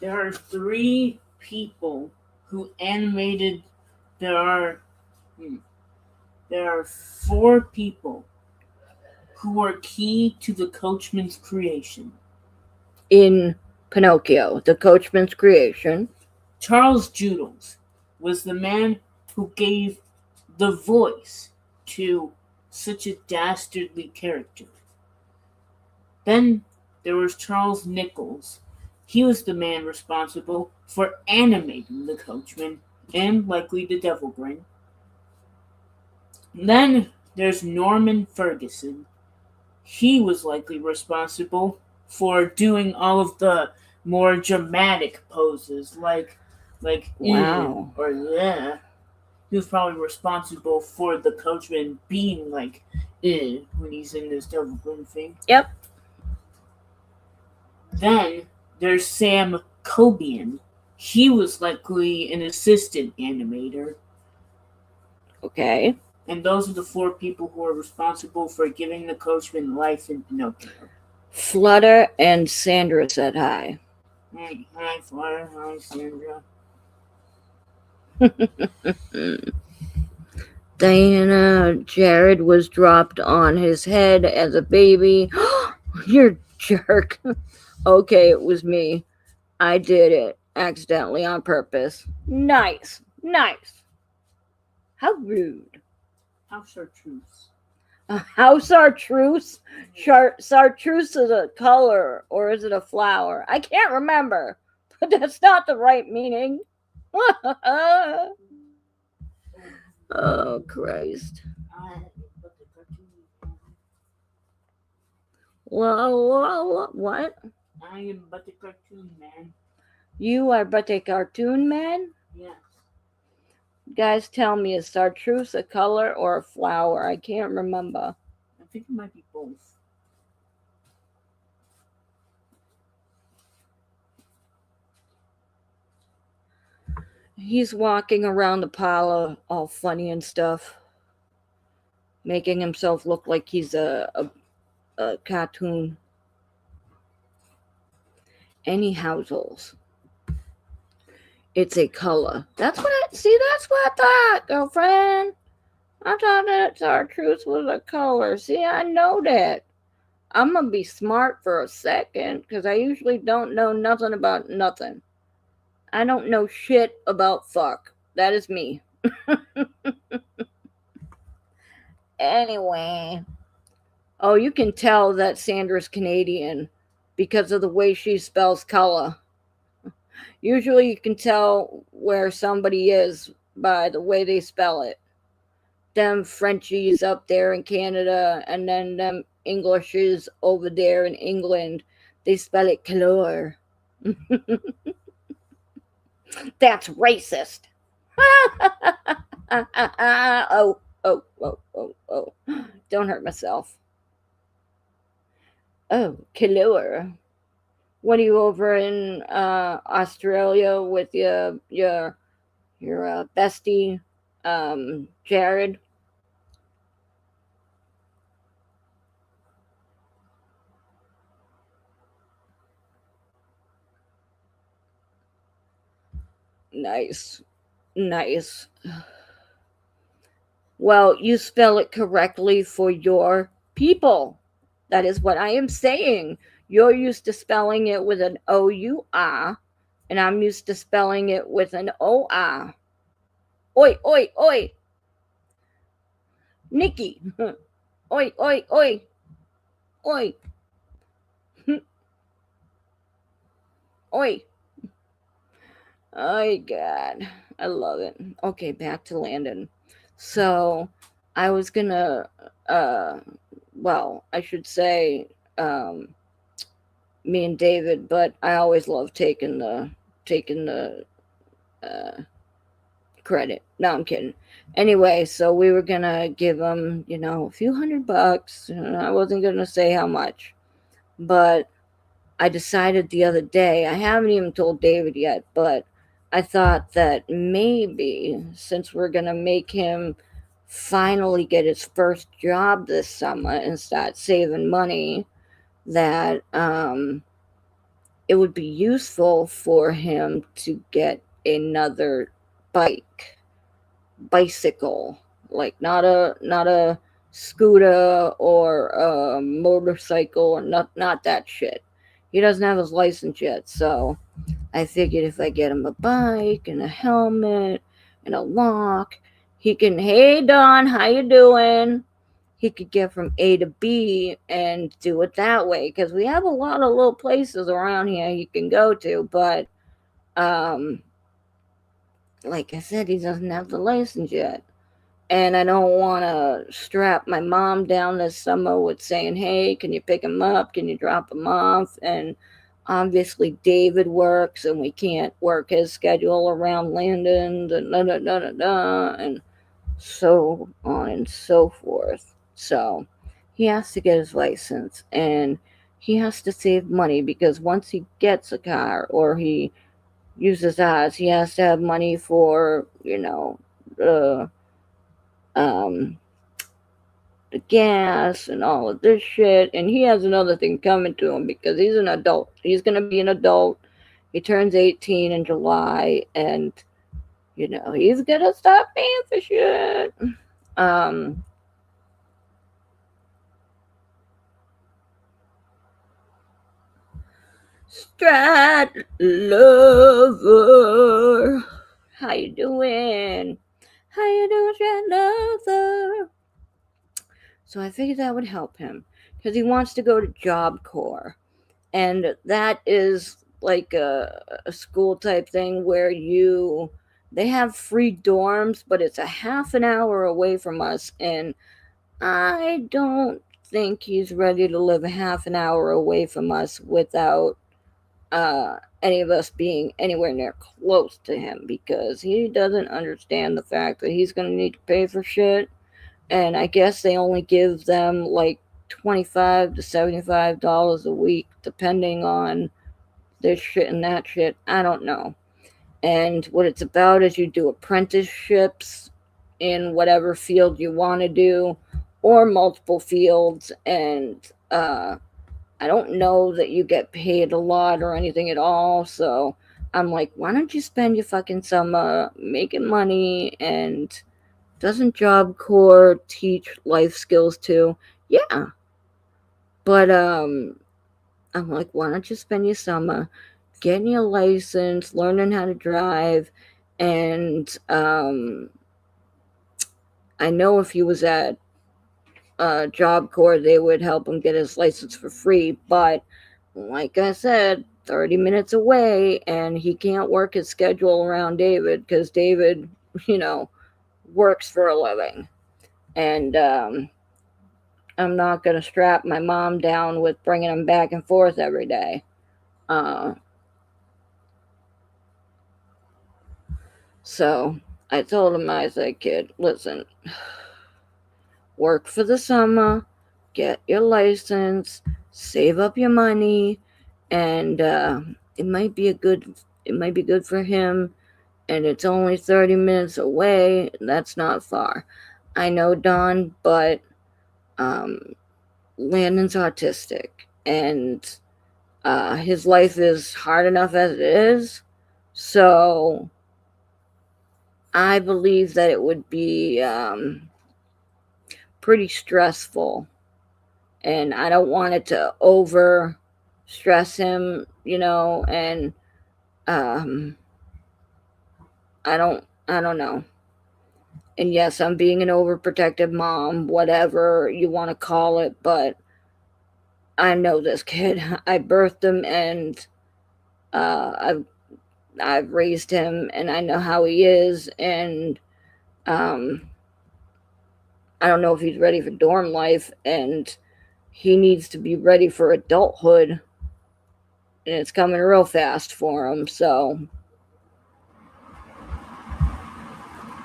There are 3 people who animated. There are 4 people who are key to the Coachman's creation. In Pinocchio, the Coachman's creation, Charles Joodles was the man who gave the voice to such a dastardly character. Then there was Charles Nichols. He was the man responsible for animating the Coachman and likely the Devil Grin. Then there's Norman Ferguson. He was likely responsible for doing all of the more dramatic poses, like wow, or yeah. He was probably responsible for the Coachman being like when he's in this Devil Grin thing. Yep. Then there's Sam Cobian. He was likely an assistant animator. Okay. And those are the four people who are responsible for giving the coachman life in Pinocchio. Flutter and Sandra said hi. Hi, Flutter. Hi, Sandra. Diana, Jared was dropped on his head as a baby. You're a jerk. Okay, it was me. I did it accidentally on purpose. Nice. Nice. How rude. How chartreuse. How chartreuse? Chartreuse is a color or is it a flower? I can't remember, but that's not the right meaning. Oh, Christ. Well, what? I am but a cartoon man. You are but a cartoon man? Yes. Guys, tell me, is chartreuse a color or a flower? I can't remember. I think it might be both. He's walking around the parlor all funny and stuff, making himself look like he's a cartoon. Any households. It's a color. That's what I see. That's what I thought, girlfriend. I thought that chartreuse was a color. See, I know that. I'm gonna be smart for a second because I usually don't know nothing about nothing. I don't know shit about fuck. That is me. Anyway. Oh, you can tell that Sandra's Canadian because of the way she spells color. Usually you can tell where somebody is by the way they spell it. Them Frenchies up there in Canada and then them Englishes over there in England, they spell it color. That's racist. Oh. Don't hurt myself. Oh, color. What are you over in Australia with your bestie, Jared? Nice, nice. Well, you spell it correctly for your people. That is what I am saying. You're used to spelling it with an O-U-R, and I'm used to spelling it with an O-R. Oi, oi, oi. Nikki. Oi, oi, oi. Oi. Oi. Oh, God. I love it. Okay, back to Landon. So, I was gonna, uh, well, I should say, me and David, but I always love taking the uh, credit. No, I'm kidding. Anyway, so we were gonna give him, a few $100. I wasn't gonna say how much, but I decided the other day. I haven't even told David yet, but I thought that maybe since we're gonna make him finally get his first job this summer and start saving money, that it would be useful for him to get another bicycle, like not a scooter or a motorcycle, or not that shit. He doesn't have his license yet, so I figured if I get him a bike and a helmet and a lock, he can, hey Don, how you doing? He could get from A to B and do it that way because we have a lot of little places around here he can go to, but um like I said, he doesn't have the license yet. And I don't want to strap my mom down this summer with saying, hey, can you pick him up? Can you drop him off? And obviously, David works, and we can't work his schedule around Landon, and so on and so forth. So he has to get his license. And he has to save money because once he gets a car or he uses ours, he has to have money for, the um the gas and all of this shit. And he has another thing coming to him because he's an adult. He's gonna be an adult. He turns 18 in July, and he's gonna start paying for shit. Um, Strat lover, how you doing? How you doing, Strat lover? So I figured that would help him because he wants to go to Job Corps, and that is like a school type thing where they have free dorms, but it's a half an hour away from us, and I don't think he's ready to live a half an hour away from us without any of us being anywhere near close to him because he doesn't understand the fact that he's going to need to pay for shit. And I guess they only give them like 25 to $75 a week, depending on this shit and that shit. I don't know. And what it's about is you do apprenticeships in whatever field you want to do, or multiple fields. And uh, I don't know that you get paid a lot or anything at all. So I'm like, why don't you spend your fucking summer making money? And doesn't Job Corps teach life skills too? Yeah. But I'm like, why don't you spend your summer getting your license, learning how to drive, and I know if he was at Job Corps, they would help him get his license for free. But like I said, 30 minutes away, and he can't work his schedule around David because David, you know, works for a living. And I'm not going to strap my mom down with bringing him back and forth every day. Uh, so I told him, I said, kid, listen, work for the summer, get your license, save up your money, and it might be a good it might be good for him. And it's only 30 minutes away. That's not far. I know, Don, but um, Landon's autistic, and his life is hard enough as it is. So I believe that it would be pretty stressful, and I don't want it to over stress him, and um, I don't know. And yes, I'm being an overprotective mom, whatever you want to call it, but I know this kid. I birthed him, and uh, I've I've raised him, and I know how he is, and um, I don't know if he's ready for dorm life, and he needs to be ready for adulthood, and it's coming real fast for him. So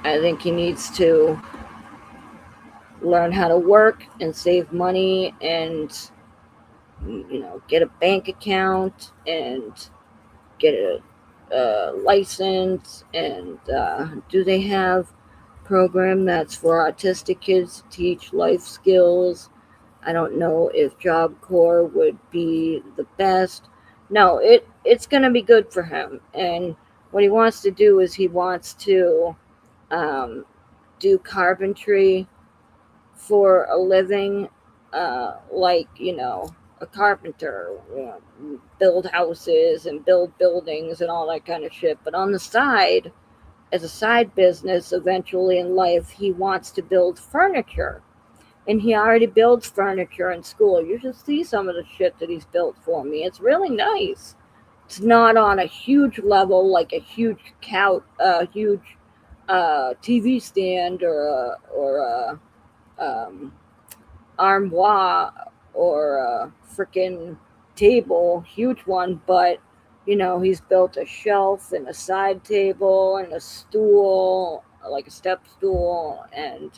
I think he needs to learn how to work and save money, and get a bank account, and get a license. And do they have program that's for autistic kids to teach life skills? I don't know if Job Corps would be the best. No, it's gonna be good for him. And what he wants to do is he wants to um, do carpentry for a living, like a carpenter, build houses and build buildings and all that kind of shit. But on the side, as a side business, eventually in life, he wants to build furniture, and he already builds furniture in school. You should see some of the shit that he's built for me. It's really nice. It's not on a huge level like a huge huge TV stand or a armoire or a freaking table, huge one. But he's built a shelf and a side table and a stool, like a step stool, and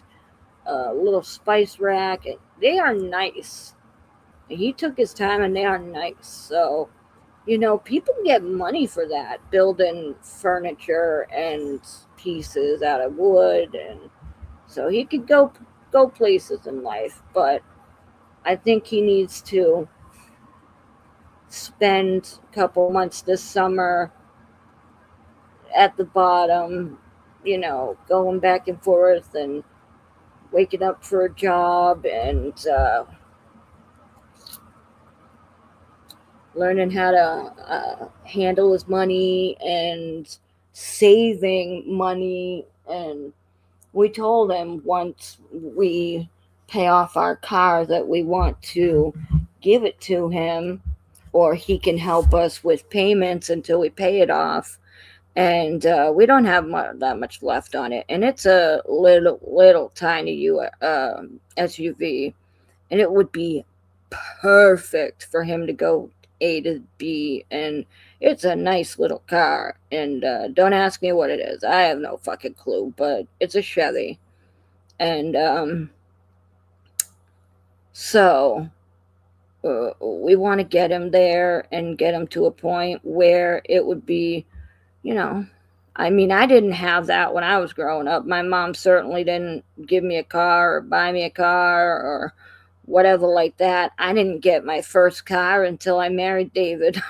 a little spice rack. And they are nice. He took his time and they are nice. So, people get money for that, building furniture and pieces out of wood, and so he could go places in life. But I think he needs to spend a couple months this summer at the bottom, going back and forth and waking up for a job and learning how to handle his money and saving money. And we told him once we pay off our car that we want to give it to him, or he can help us with payments until we pay it off. And we don't have that much left on it, and it's a little tiny SUV, and it would be perfect for him to go A to B. And it's a nice little car. And don't ask me what it is. I have no fucking clue, but it's a Chevy. And so we want to get him there and get him to a point where it would be, you know, I mean, I didn't have that when I was growing up. My mom certainly didn't give me a car or buy me a car or whatever like that. I didn't get my first car until I married David.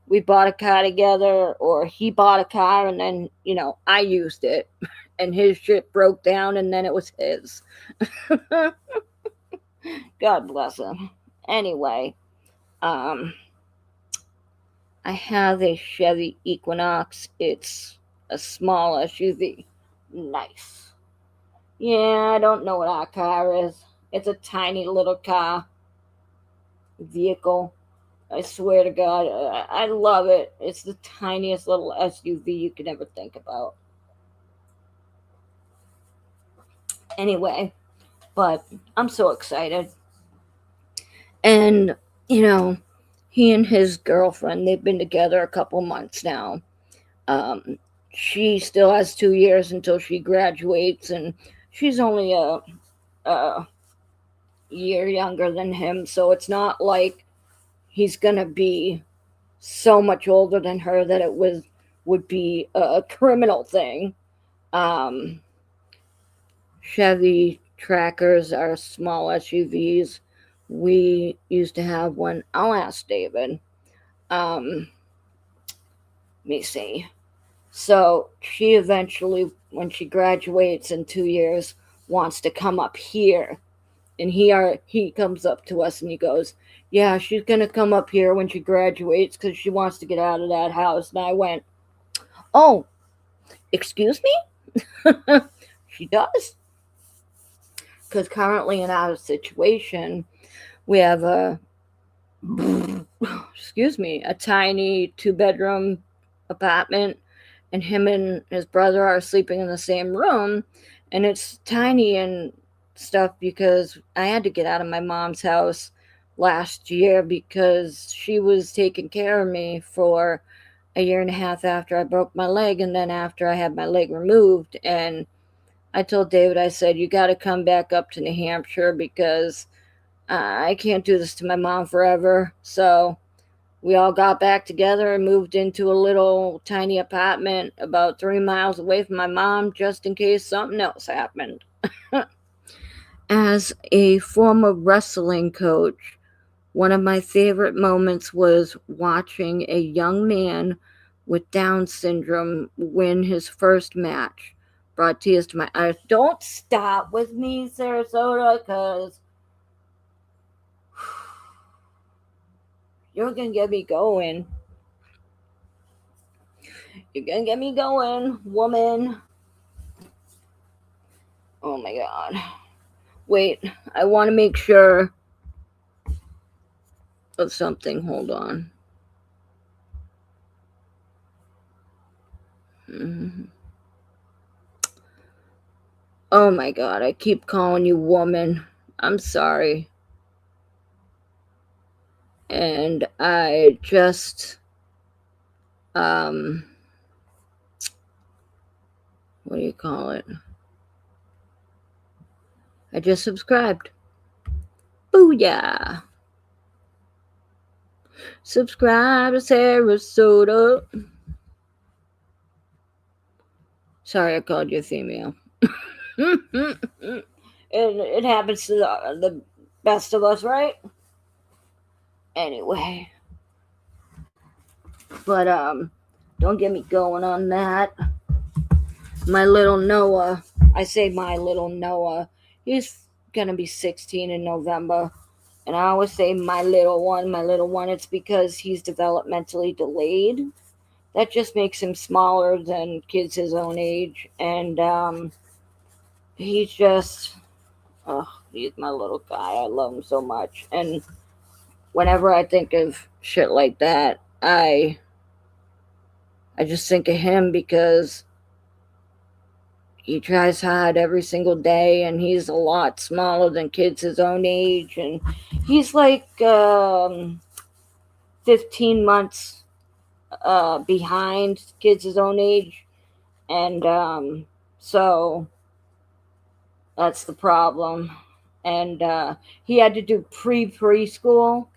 We bought a car together, or he bought a car, and then, I used it, and his shit broke down, and then it was his. God bless him. Anyway, um, I have a Chevy Equinox. It's a small SUV. Nice. Yeah, I don't know what our car is. It's a tiny little car vehicle. I swear to God, I love it. It's the tiniest little SUV you could ever think about. Anyway, but I'm so excited. And, you know, he and his girlfriend, they've been together a couple months now. Um, she still has 2 years until she graduates, and she's only a year younger than him, so it's not like he's gonna be so much older than her that it would be a criminal thing. Um, Chevy Trackers are small SUVs. We used to have one. I'll ask David. Let me see. So she eventually, when she graduates in 2 years, wants to come up here, and he comes up to us and he goes, "Yeah, she's gonna come up here when she graduates because she wants to get out of that house." And I went, "Oh, excuse me." She does, because currently in our situation we have a excuse me, a tiny 2-bedroom apartment, and him and his brother are sleeping in the same room, and it's tiny and stuff because I had to get out of my mom's house last year because she was taking care of me for a year and a half after I broke my leg, and then after I had my leg removed. And I told David, I said, "You got to come back up to New Hampshire because I can't do this to my mom forever." So we all got back together and moved into a little tiny apartment about 3 miles away from my mom just in case something else happened. As a former wrestling coach, one of my favorite moments was watching a young man with Down syndrome win his first match. Brought tears to my eyes. Don't stop with me, Sarasota, because you're going to get me going. You're going to get me going, woman. Oh my God. Wait, I want to make sure of something. Hold on. Mhm. Oh my God, I keep calling you woman. I'm sorry. And I just, um, what do you call it? I just subscribed. Booyah! Subscribe to Sarasota. Sorry, I called you a female. It happens to the best of us, right? Anyway, but don't get me going on that. My little Noah, I say my little Noah, he's gonna be 16 in November. And I always say my little one, my little one. It's because he's developmentally delayed. That just makes him smaller than kids his own age. And he's just, oh, he's my little guy. I love him so much. And whenever I think of shit like that, I just think of him because he tries hard every single day, and he's a lot smaller than kids his own age, and he's like 15 months behind kids his own age, and so that's the problem. And he had to do preschool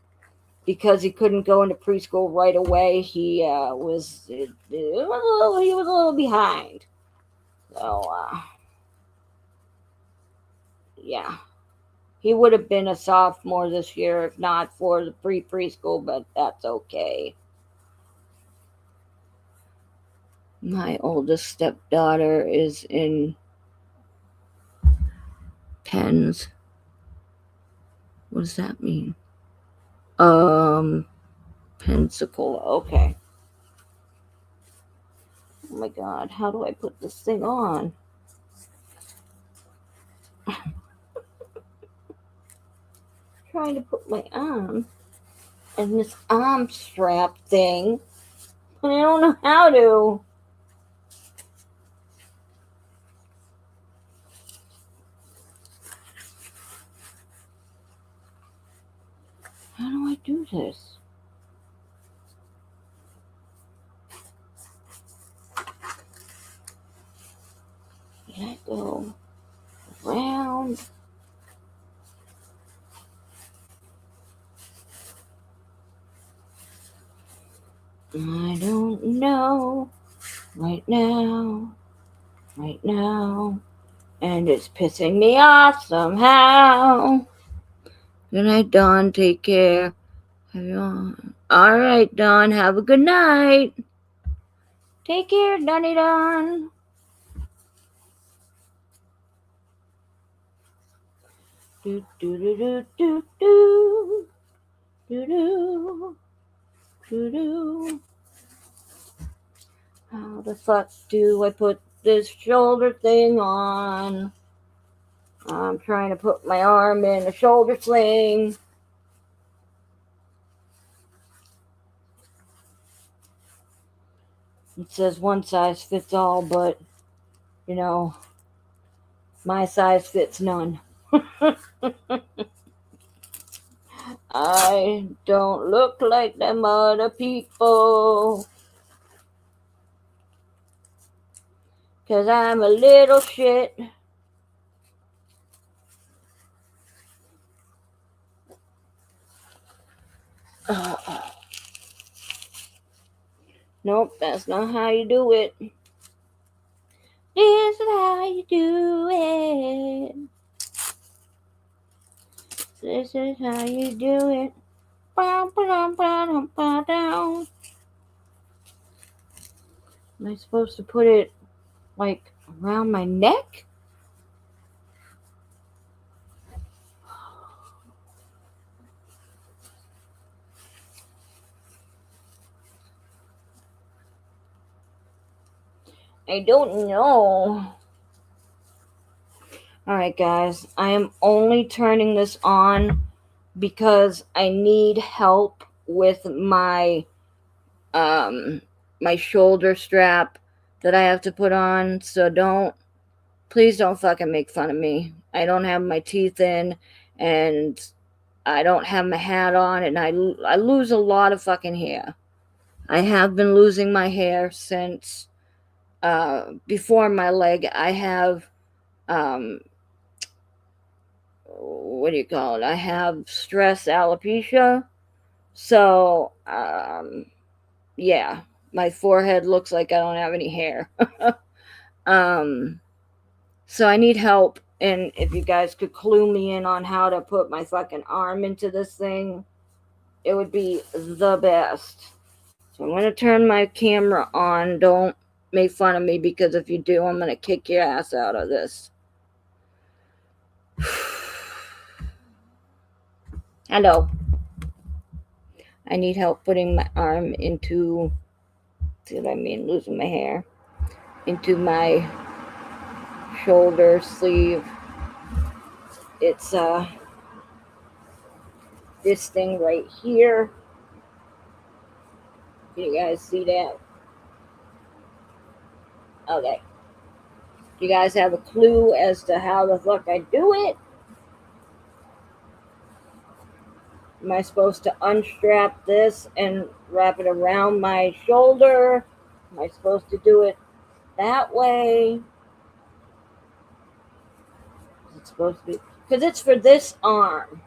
because he couldn't go into preschool right away. He was a little behind. So yeah, he would have been a sophomore this year if not for the preschool, but that's okay. My oldest stepdaughter is in pens. What does that mean? Pensacola. Okay. Oh my god, how do I put this thing on? Trying to put my arm in this arm strap thing, and I don't know how to. How do I do this? Let I go around? I don't know right now, and it's pissing me off somehow. Good night, Dawn. Take care. All right, Dawn. Have a good night. Take care, Donny Don. Do do do do do do do do do do. How the fuck do I put this shoulder thing on? I'm trying to put my arm in a shoulder sling. It says one size fits all, but you know, my size fits none. I don't look like them other people, 'cause I'm a little shit. Nope, that's not how you do it. This is how you do it. This is how you do it. Am I supposed to put it like around my neck? I don't know. Alright, guys, I am only turning this on because I need help with my my shoulder strap that I have to put on. So please don't fucking make fun of me. I don't have my teeth in, and I don't have my hat on, and I lose a lot of fucking hair. I have been losing my hair since before my leg. I have what do you call it? I have stress alopecia. So, yeah, my forehead looks like I don't have any hair. um, so I need help. And if you guys could clue me in on how to put my fucking arm into this thing, it would be the best. So I'm going to turn my camera on. Don't make fun of me, because if you do, I'm going to kick your ass out of this. Hello. I need help putting my arm into, see what I mean, losing my hair, into my shoulder sleeve. It's this thing right here. Can you guys see that? Okay. Do you guys have a clue as to how the fuck I do it? Am I supposed to unstrap this and wrap it around my shoulder? Am I supposed to do it that way? Is it supposed to be? Because it's for this arm.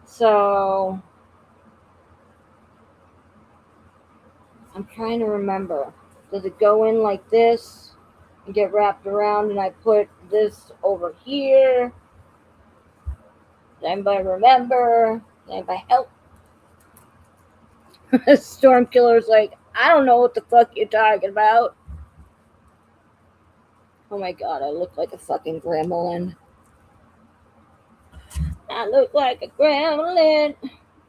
So I'm trying to remember. Does it go in like this and get wrapped around, and I put this over here? Does anybody remember? Does anybody help? Storm Killer's like, I don't know what the fuck you're talking about. Oh my god, I look like a fucking gremlin. I look like a gremlin.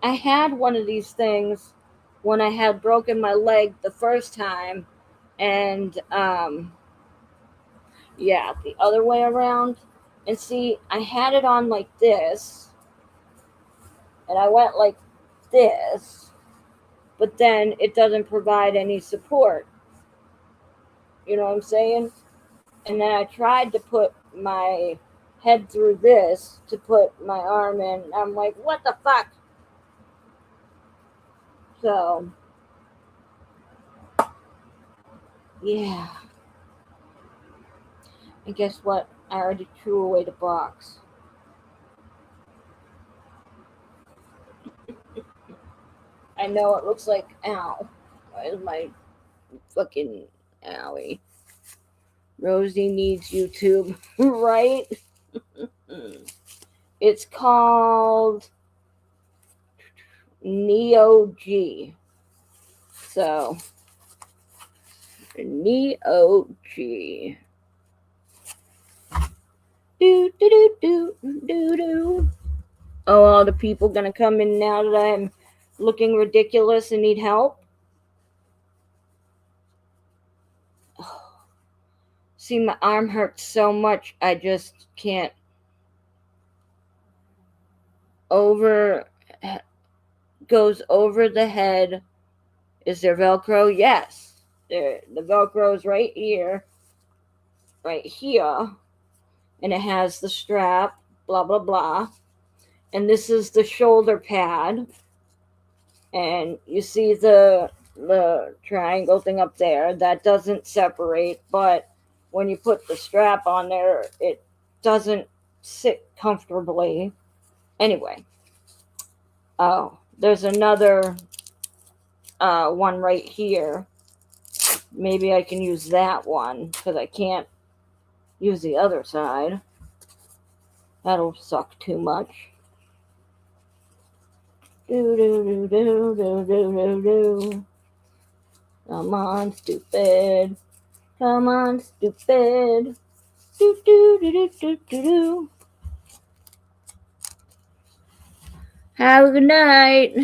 I had one of these things when I had broken my leg the first time, and yeah, the other way around. And see, I had it on like this, and I went like this, but then it doesn't provide any support. You know what I'm saying? And then I tried to put my head through this to put my arm in. I'm like, what the fuck? So, yeah. And guess what? I already threw away the box. I know it looks like, ow. Where's my fucking owie? Rosie needs YouTube, right? It's called Neo G. So, Neo G. Do do do do do do. Oh, all the people gonna come in now that I'm looking ridiculous and need help? Oh. See, my arm hurts so much, I just can't. Over, goes over the head. Is there Velcro? Yes. There, the Velcro is right here. Right here. And it has the strap, blah, blah, blah. And this is the shoulder pad. And you see the triangle thing up there. That doesn't separate, but when you put the strap on there, it doesn't sit comfortably. Anyway. Oh, there's another one right here. Maybe I can use that one, because I can't use the other side. That'll suck too much. Do do do do do do do do. Come on, stupid. Come on, stupid. Do do do do do do do. Have a good night.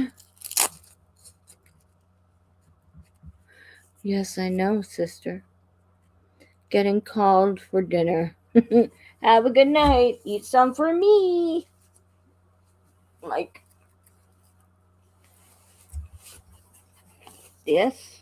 Yes, I know, sister. Getting called for dinner. Have a good night. Eat some for me. Like this.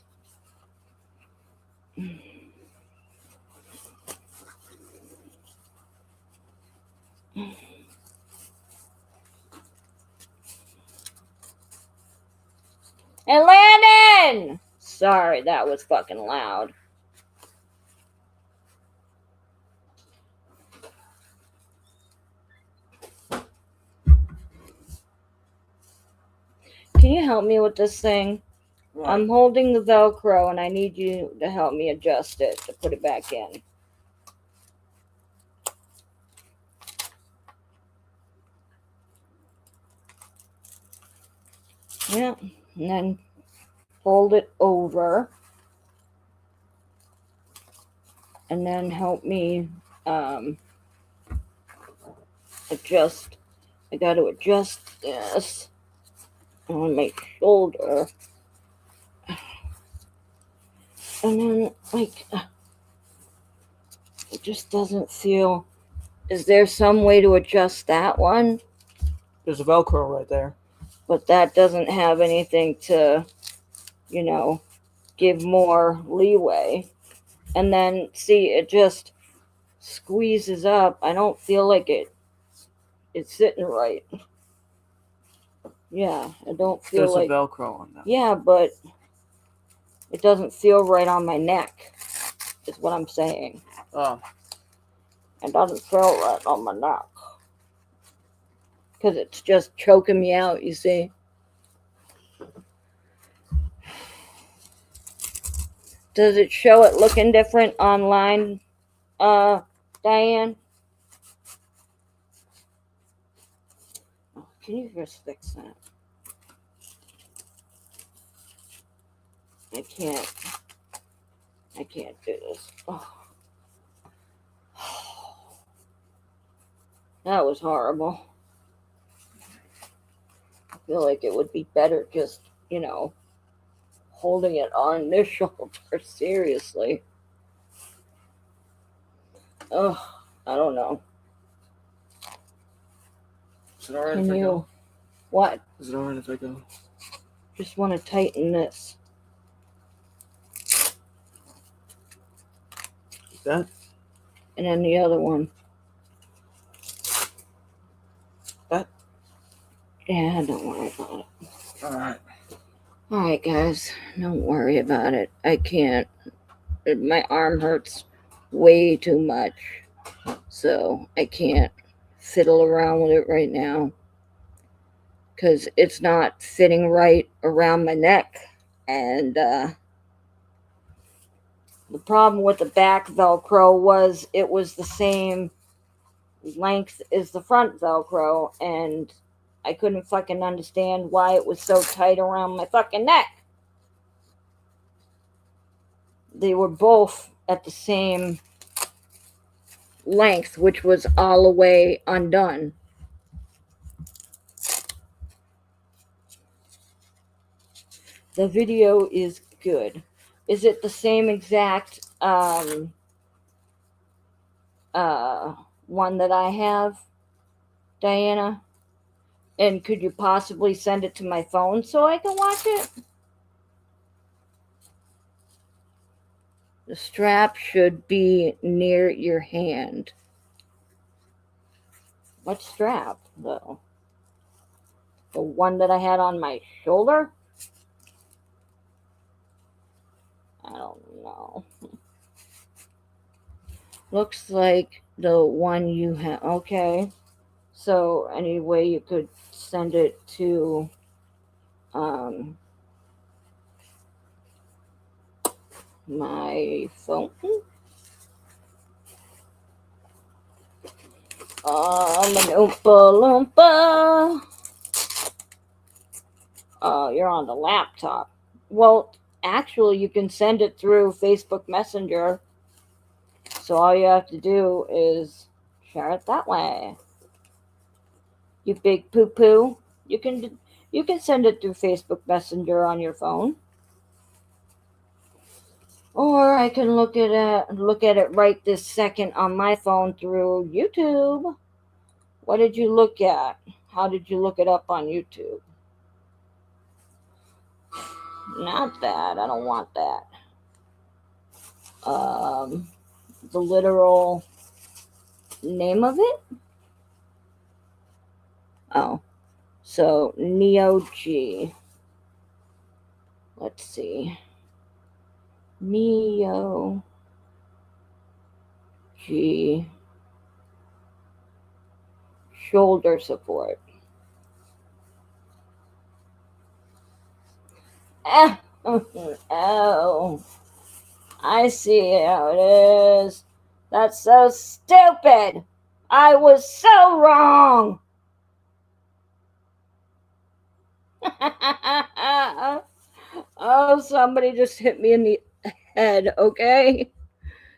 And Landon! Sorry, that was fucking loud. Can you help me with this thing? What? I'm holding the Velcro and I need you to help me adjust it to put it back in. Yeah, and then fold it over. And then help me adjust. I got to adjust this on my shoulder. And then, like, it just doesn't feel. Is there some way to adjust that one? There's a Velcro right there. But that doesn't have anything to, you know, give more leeway. And then, see, it just squeezes up. I don't feel like it's sitting right. Yeah, I don't feel There's like. a Velcro on that. Yeah, but it doesn't feel right on my neck, is what I'm saying. Oh. It doesn't feel right on my neck. Because it's just choking me out, you see. Does it show it looking different online, Diane? Oh, can you just fix that? I can't do this. Oh. That was horrible. I feel like it would be better just, holding it on this shoulder. Seriously. Ugh, I don't know. Is it alright Can if I you? go? What? Is it alright if I go? Just want to tighten this. That? And then the other one. That? Yeah, don't worry about it. Alright. Alright, guys. Don't worry about it. I can't. My arm hurts way too much. So I can't fiddle around with it right now. Because it's not fitting right around my neck. And the problem with the back Velcro was it was the same length as the front Velcro, and I couldn't fucking understand why it was so tight around my fucking neck. They were both at the same length, which was all the way undone. The video is good. Is it the same exact one that I have, Diana? And could you possibly send it to my phone so I can watch it? The strap should be near your hand. What strap, though? The one that I had on my shoulder? I don't know. Looks like the one you have. Okay. So, anyway, you could send it to my phone. Oompa Loompa. Oh, you're on the laptop. Well, actually, you can send it through Facebook Messenger. So all you have to do is share it that way. You big poo poo. You can send it through Facebook Messenger on your phone. Or I can look at it right this second on my phone through YouTube. What did you look at? How did you look it up on YouTube? Not that. I don't want that. The literal name of it? Oh. So, Neo G. Let's see. Neo G. Shoulder support. Oh, I see how it is. That's so stupid. I was so wrong. Oh, somebody just hit me in the head, okay?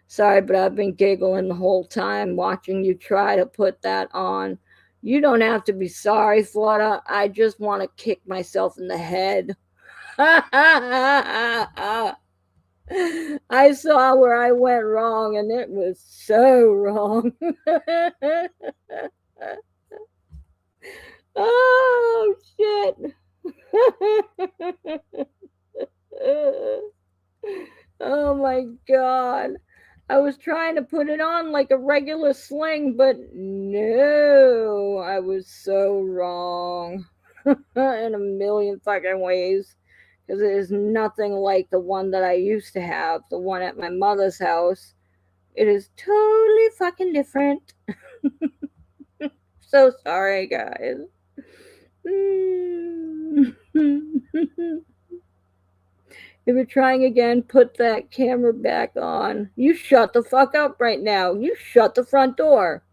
Sorry, but I've been giggling the whole time watching you try to put that on. You don't have to be sorry, Florida. I just want to kick myself in the head. I saw where I went wrong, and it was so wrong. Oh, shit. Oh my god. I was trying to put it on like a regular sling, but no, I was so wrong in a million fucking ways. Because it is nothing like the one that I used to have, the one at my mother's house. It is totally fucking different. So sorry, guys. If you're trying again, put that camera back on. You shut the fuck up right now. You shut the front door.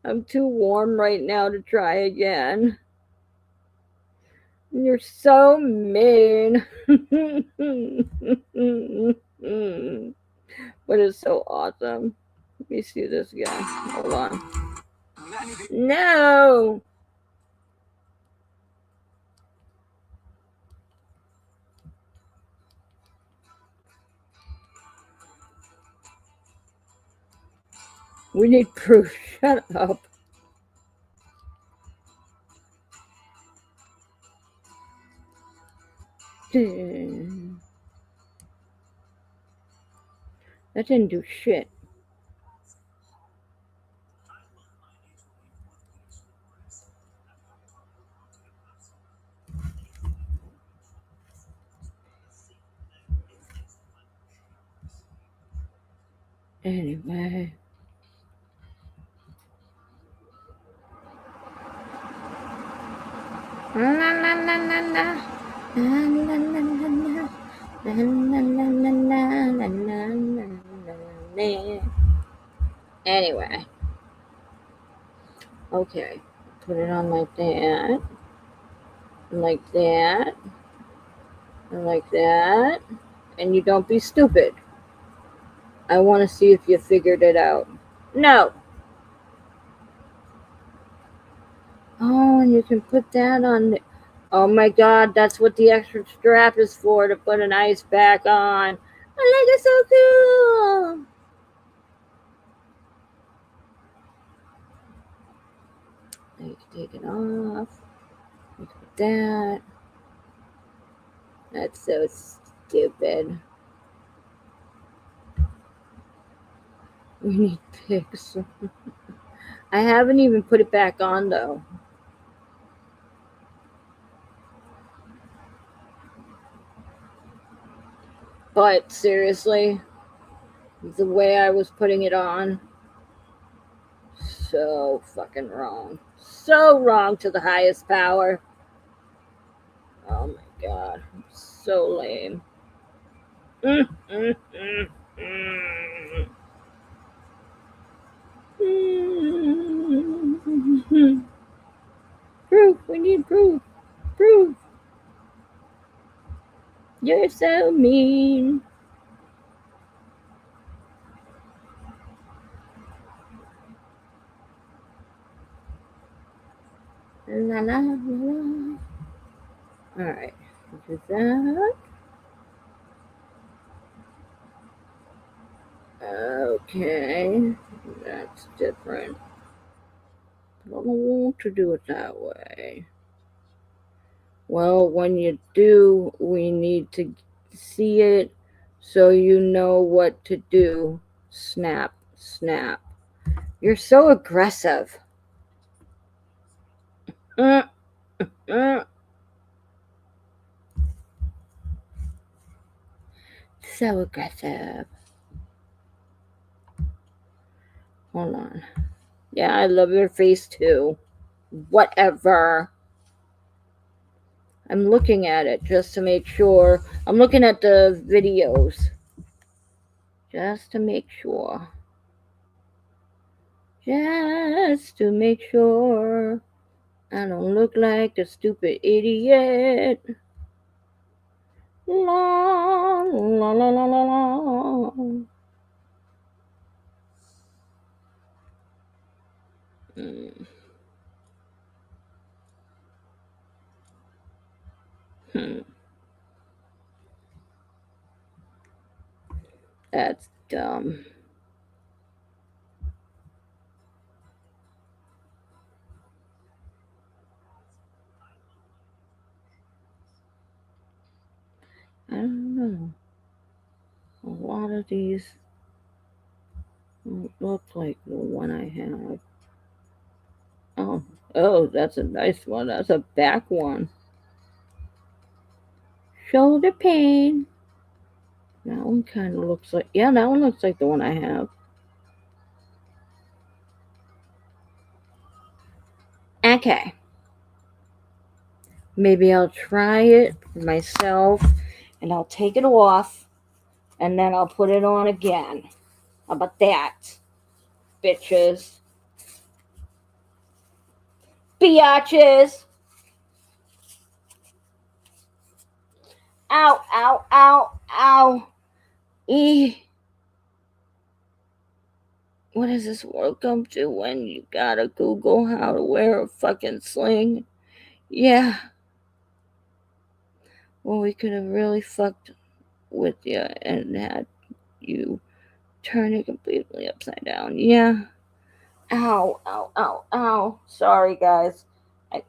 I'm too warm right now to try again. You're so mean. But it's so awesome. Let me see this again. Hold on. No. We need proof. Shut up. That didn't do shit. Anyway. Anyway. Okay. Put it on like that. Like that. And like that. And you don't be stupid. I want to see if you figured it out. No. Oh, and you can put that on. Oh my god, that's what the extra strap is for, to put an ice pack on. I think it's so cool. You can take it off. You can put that. That's so stupid. We need pics. I haven't even put it back on though. But seriously, the way I was putting it on, so fucking wrong. So wrong to the highest power. Oh my god. So lame. Proof. We need proof. Proof. You're so mean. La la la la. Alright. Do that. Okay. That's different. I don't want to do it that way. Well, when you do, we need to see it so you know what to do. Snap, snap. You're so aggressive. So aggressive. Hold on. Yeah, I love your face too. Whatever. I'm looking at it just to make sure. I'm looking at the videos just to make sure. Just to make sure I don't look like a stupid idiot. La la la la la la. Hmm. That's dumb. I don't know. A lot of these don't look like the one I have. Oh, oh, that's a nice one. That's a back one. Shoulder pain. That one kind of looks like, yeah, that one looks like the one I have. Okay. Maybe I'll try it myself and I'll take it off and then I'll put it on again. How about that, bitches? Biatches! Ow, ow, ow, ow. What does this world come to when you gotta Google how to wear a fucking sling? Yeah. Well, we could have really fucked with you and had you turn it completely upside down. Yeah. Ow, ow, ow, ow. Sorry, guys. I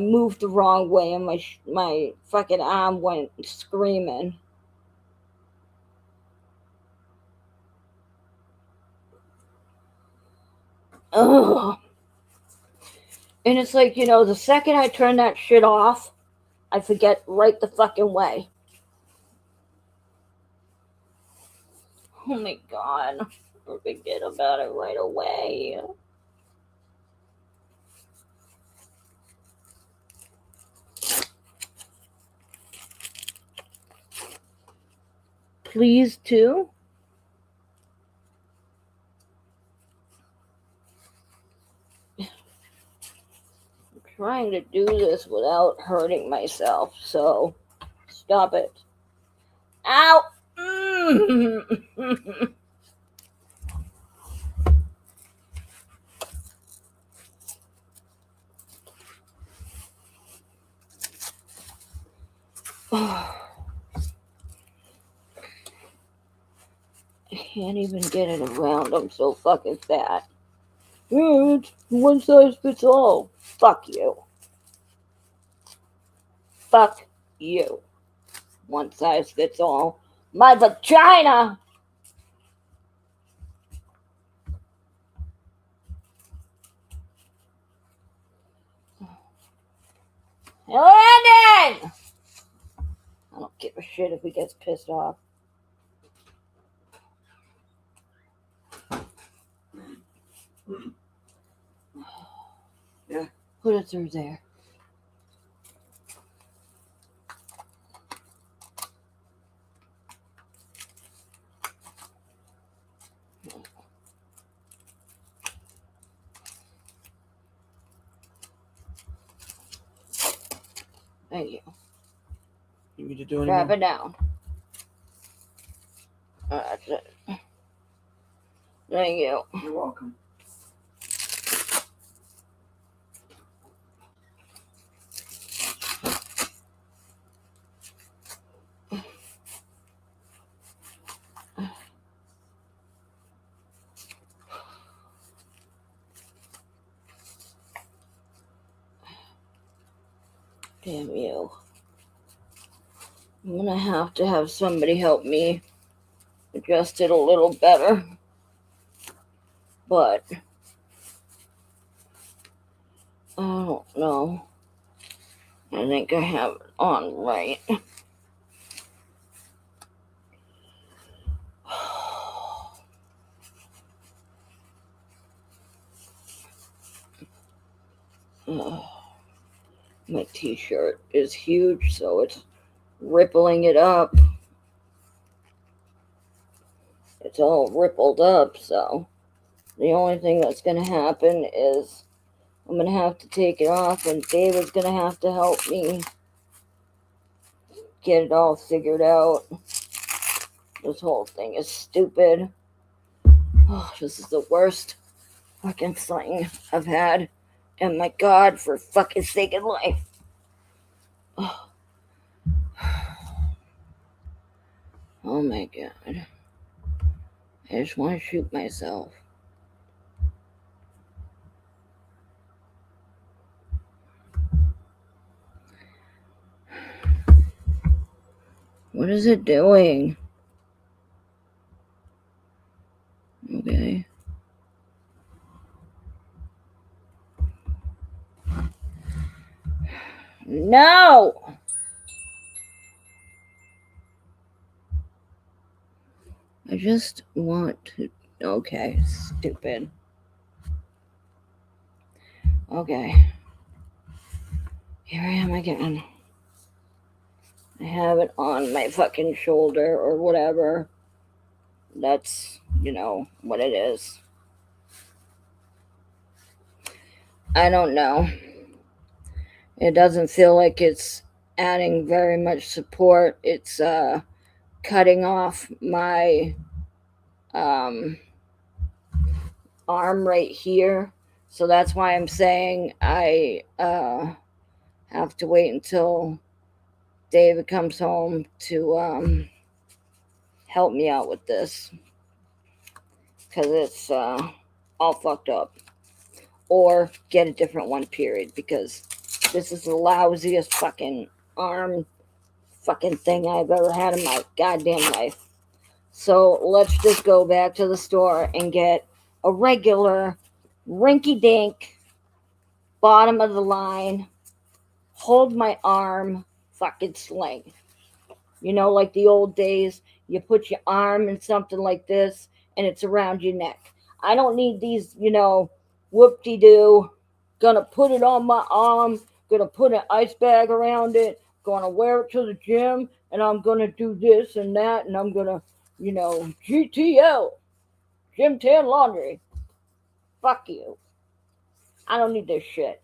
moved the wrong way and my fucking arm went screaming. Ugh. And it's like, the second I turn that shit off, I forget right the fucking way. Oh my god. I forget about it right away. Please, too? I'm trying to do this without hurting myself, so stop it. Ow! I can't even get it around. I'm so fucking fat. It's one size fits all. Fuck you. Fuck you. One size fits all. My vagina! Landon! I don't give a shit if he gets pissed off. Yeah. Put it through there. Thank you. You need to do any Grab more? it down. That's it. Thank you. You're welcome. Damn you. I'm gonna have to have somebody help me adjust it a little better. But I don't know. I think I have it on right. My t-shirt is huge, so it's rippling it up. It's all rippled up, so the only thing that's going to happen is I'm going to have to take it off, and David's going to have to help me get it all figured out. This whole thing is stupid. Oh, this is the worst fucking thing I've had. And my God, for fucking sake in life. Oh. Oh my God. I just want to shoot myself. What is it doing? Okay. No! I just want to. Okay, stupid. Okay. Here I am again. I have it on my fucking shoulder or whatever. That's, what it is. I don't know. It doesn't feel like it's adding very much support. It's cutting off my arm right here. So that's why I'm saying I have to wait until David comes home to help me out with this. Because it's all fucked up. Or get a different one, period. Because this is the lousiest fucking arm fucking thing I've ever had in my goddamn life. So let's just go back to the store and get a regular rinky dink bottom of the line hold my arm fucking sling. Like the old days, you put your arm in something like this and it's around your neck. I don't need these, whoop-de-doo. Gonna put it on my arm, gonna put an ice bag around it, gonna wear it to the gym, and I'm gonna do this and that, and I'm gonna, GTL, Gym Tan Laundry. Fuck you. I don't need this shit.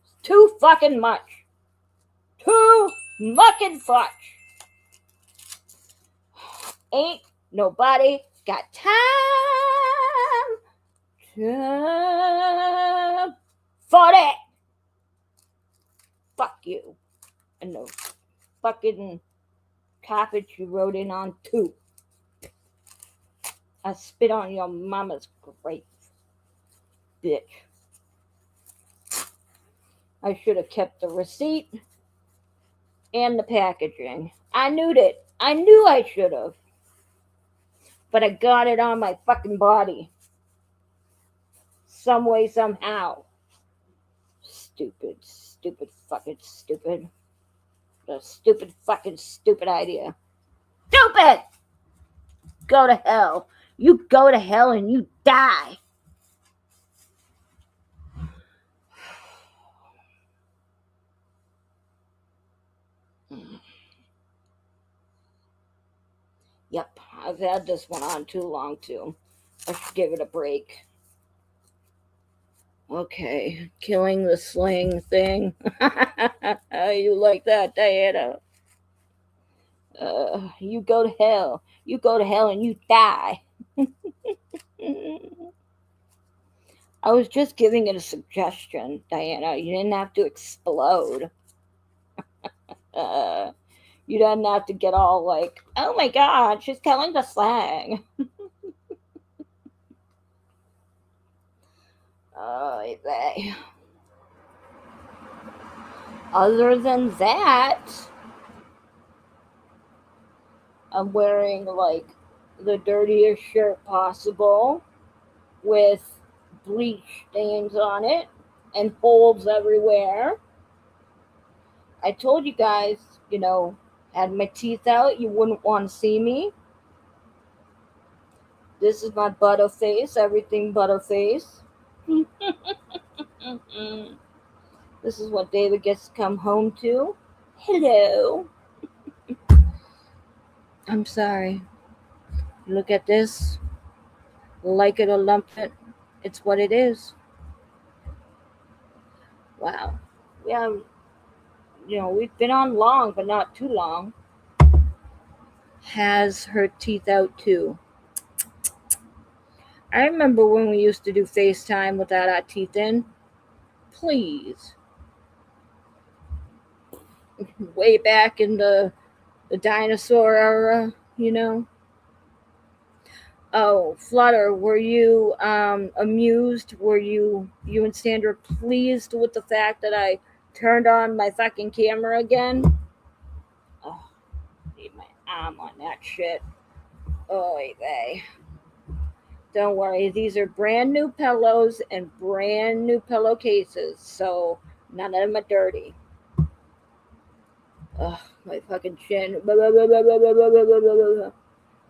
It's too fucking much. Too fucking much. Ain't nobody got time for that. Fuck you. And the fucking carpet you rode in on too. I spit on your mama's grave. Bitch. I should have kept the receipt and the packaging. I knew it. I knew I should have. But I got it on my fucking body. Some way, somehow. Stupid, fucking stupid. A stupid fucking stupid idea. Stupid! Go to hell. You go to hell and you die. Yep, I've had this one on too long too. I should give it a break. Okay, killing the sling thing. You like that, Diana? You go to hell. You go to hell and you die. I was just giving it a suggestion, Diana. You didn't have to explode. You didn't have to get all like, oh my God, she's killing the slang. Other than that, I'm wearing like the dirtiest shirt possible with bleach stains on it and holes everywhere. I told you guys, had my teeth out, you wouldn't want to see me. This is my butter face, everything butter face. This is what David gets to come home to. Hello. I'm sorry. Look at this. Like it or lump it. It's what it is. Wow. Yeah, we've been on long, but not too long. Has her teeth out too. I remember when we used to do FaceTime without our teeth in. Please. Way back in the dinosaur era. Oh, Flutter, were you amused? Were you and Sandra pleased with the fact that I turned on my fucking camera again? Oh, need my arm on that shit. Oh, vey. Don't worry, these are brand new pillows and brand new pillowcases, so none of them are dirty. Ugh, my fucking chin.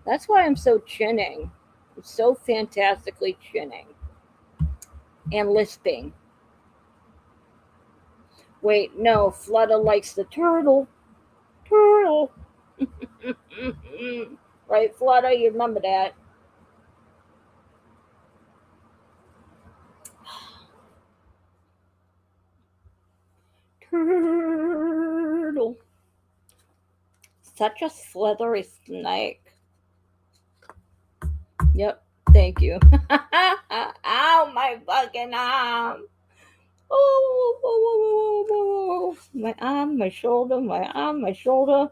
That's why I'm so chinning. I'm so fantastically chinning. And lisping. Wait, no, Flutter likes the turtle. Turtle. Right, Flutter? You remember that. Turtle. Such a slithery snake. Yep, thank you. Ow, my fucking arm. Oh, my arm, my shoulder, my arm, my shoulder.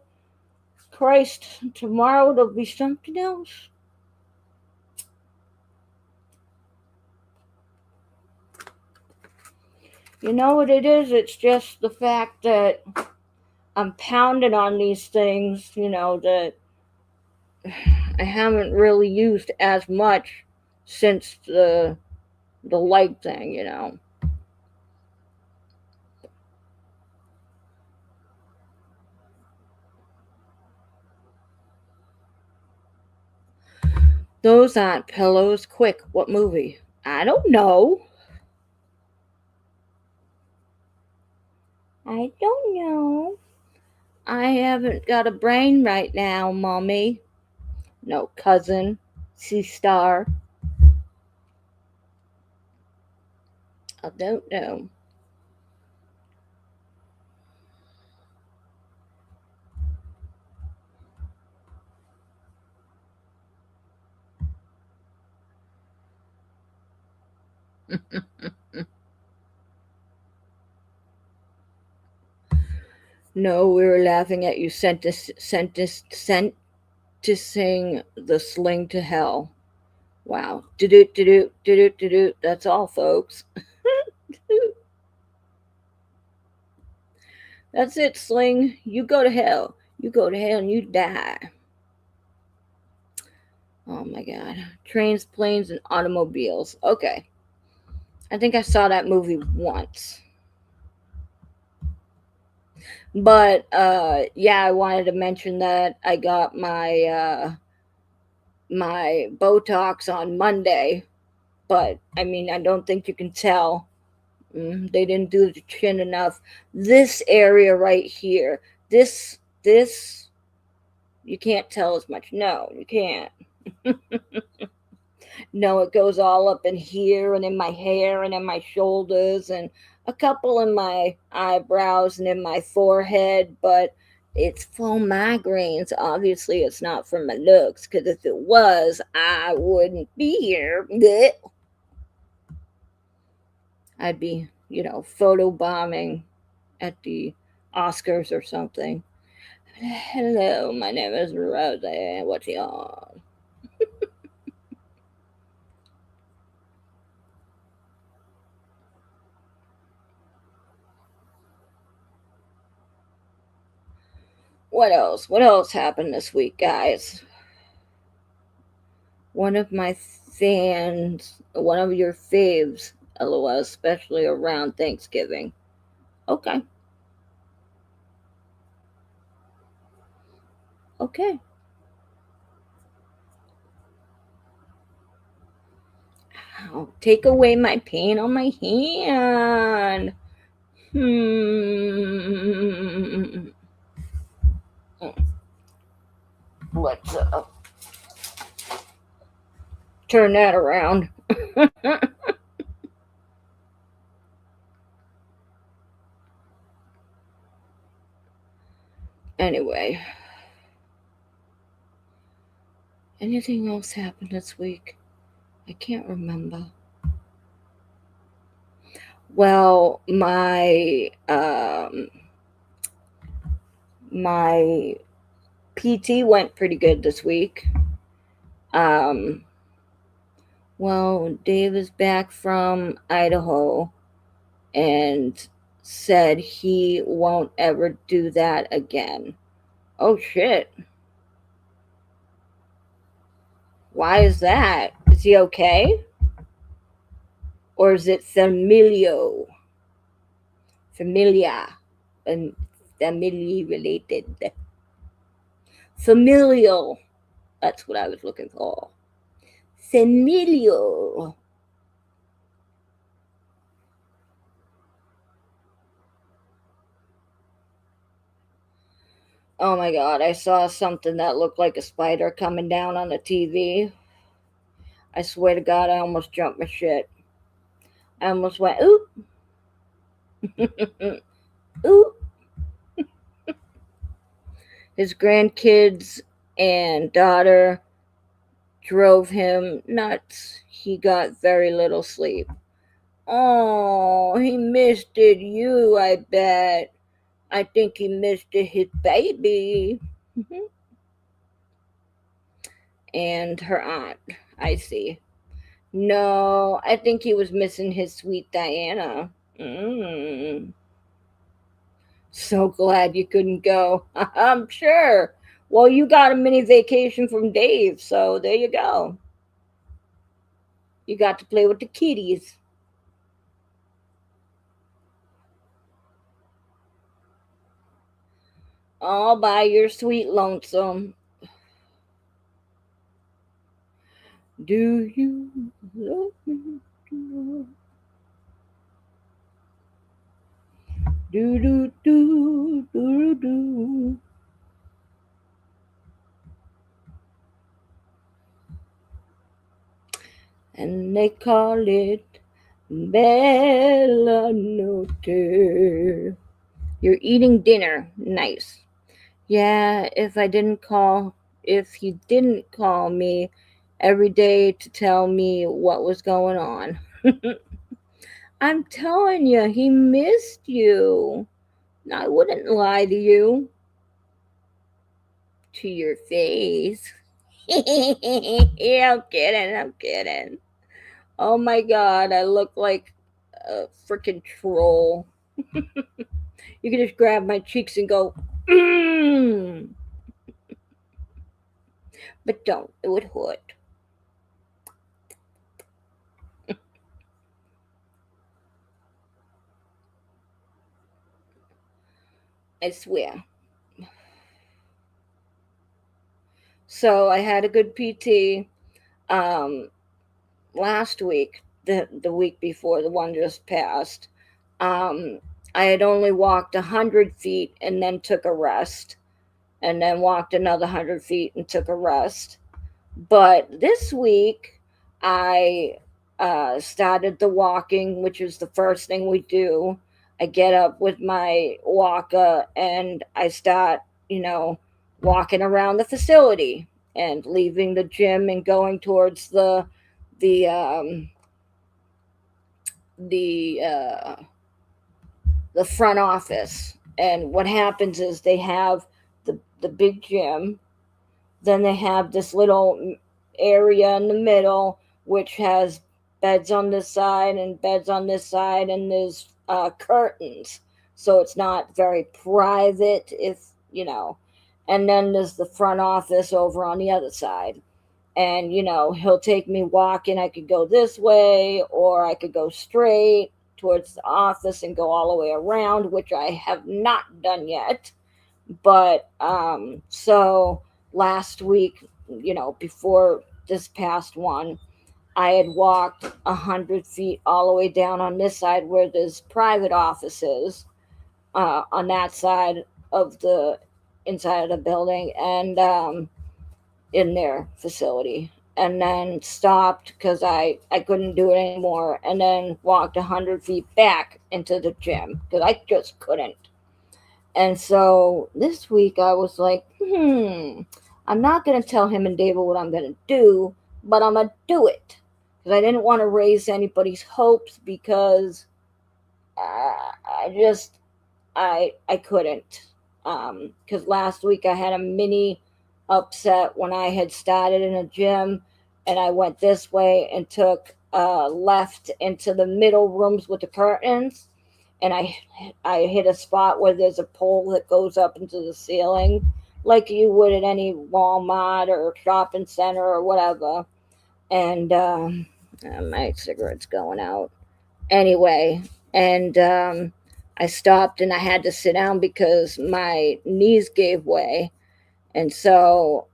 Christ, tomorrow it'll be something else. You know what it is? It's just the fact that I'm pounding on these things, that I haven't really used as much since the leg thing. Those aren't pillows. Quick, what movie? I don't know. I don't know. I haven't got a brain right now, Mommy. No, cousin. Sister. I don't know. No, we were laughing at you sentencing the sling to hell. Wow. Do. That's all, folks. That's it, sling. You go to hell. You go to hell and you die. Oh my god. Trains, planes, and automobiles. Okay. I think I saw that movie once. But yeah, I wanted to mention that I got my Botox on Monday, but I mean, I don't think you can tell. They didn't do the chin enough. This area right here, this, you can't tell as much. No, you can't. No, it goes all up in here and in my hair and in my shoulders and a couple in my eyebrows and in my forehead, but it's for migraines. Obviously, it's not for my looks, because if it was, I wouldn't be here. Blech. I'd be, photo bombing at the Oscars or something. Hello, my name is Rosie. What's y'all? What else? What else happened this week, guys? One of my fans, one of your faves, lol, especially around Thanksgiving. Okay. Okay. Ow, take away my pain on my hand. Hmm. Let's turn that around. Anyway, anything else happened this week? I can't remember. Well, my PT went pretty good this week. Um, well, Dave is back from Idaho and said he won't ever do that again. Oh shit. Why is that? Is he okay? Or is it familio? Familia. And family related. Familial. That's what I was looking for. Familial. Oh my god, I saw something that looked like a spider coming down on the TV. I swear to god, I almost jumped my shit. I almost went, oop. Oop. His grandkids and daughter drove him nuts. He got very little sleep. Oh, he missed it, you, I bet. I think he missed it, his baby. And her aunt, I see. No, I think he was missing his sweet Diana. Mm. So glad you couldn't go. I'm sure. Well, you got a mini vacation from Dave, so there you go. You got to play with the kitties. All by your sweet lonesome. Do you love me? Do do do do do. And they call it Bella Notte. You're eating dinner. Nice. Yeah, if he didn't call me every day to tell me what was going on. I'm telling you, he missed you. I wouldn't lie to you. To your face. Yeah, I'm kidding. I'm kidding. Oh my god, I look like a freaking troll. You can just grab my cheeks and go, mm, but don't. It would hurt. I swear. So I had a good PT um, last week, the week before, the one just passed. Um, I had only walked 100 feet and then took a rest, and then walked another 100 feet and took a rest. But this week, I started the walking, which is the first thing we do. I get up with my walker and I start, you know, walking around the facility and leaving the gym and going towards the the uh, the front office. And what happens is they have the big gym. Then they have this little area in the middle, which has beds on this side and beds on this side, and there's curtains. So it's not very private, if you know. And then there's the front office over on the other side. And, he'll take me walking. I could go this way, or I could go straight towards the office and go all the way around, which I have not done yet. But so last week, before this past one, I had walked 100 feet all the way down on this side where there's private offices, on that side of the inside of the building, and in their facility, and then stopped because I couldn't do it anymore, and then walked 100 feet back into the gym because I just couldn't. And so this week I was like, I'm not gonna tell him and David what I'm gonna do, but I'm gonna do it because I didn't want to raise anybody's hopes because I just I couldn't. Because last week I had a mini upset when I had started in a gym, and I went this way and took left into the middle rooms with the curtains, and I hit a spot where there's a pole that goes up into the ceiling, like you would at any Walmart or shopping center or whatever. And my cigarette's going out anyway. And I stopped and I had to sit down because my knees gave way. And so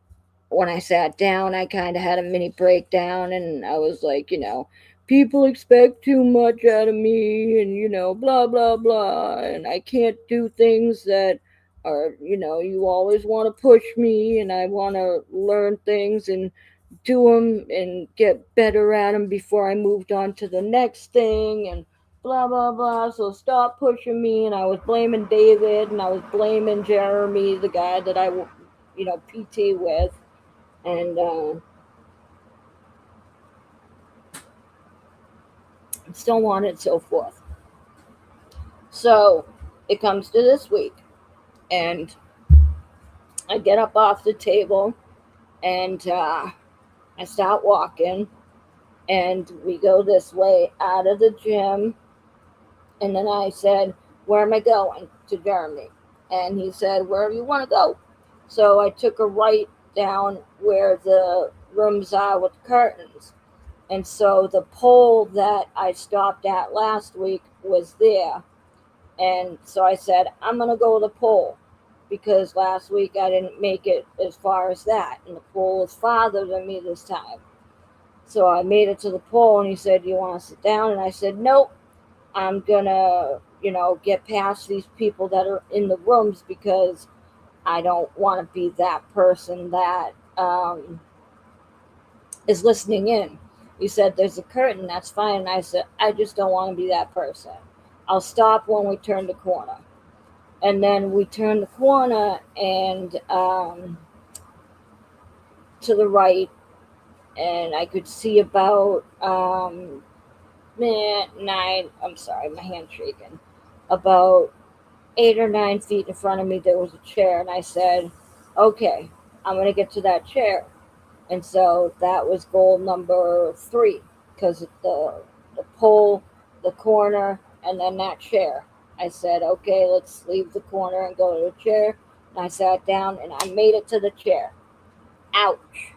when I sat down, I kind of had a mini breakdown, and I was like, people expect too much out of me, and, blah, blah, blah. And I can't do things that are, you always want to push me, and I want to learn things and do them and get better at them before I moved on to the next thing, and blah blah blah. So stop pushing me. And I was blaming David, and I was blaming Jeremy, the guy that I PT with, and so on and so forth. So it comes to this week, and I get up off the table, and I start walking, and we go this way out of the gym. And then I said, where am I going? To Jeremy. And he said, wherever you want to go. So I took a right down where the rooms are with the curtains. And so the pole that I stopped at last week was there. And so I said, I'm going to go to the pole because last week I didn't make it as far as that. And the pole was farther than me this time. So I made it to the pole, and he said, you want to sit down? And I said, nope. I'm gonna, get past these people that are in the rooms because I don't want to be that person that is listening in. He said, there's a curtain, that's fine. And I said, I just don't want to be that person. I'll stop when we turn the corner. And then we turned the corner, and to the right, and I could see about 9, I'm sorry, my hand's shaking, about 8 or 9 feet in front of me there was a chair, and I said, okay, I'm going to get to that chair. And so that was goal number 3, because the pole, the corner, and then that chair. I said, okay, let's leave the corner and go to the chair. And I sat down, and I made it to the chair. Ouch.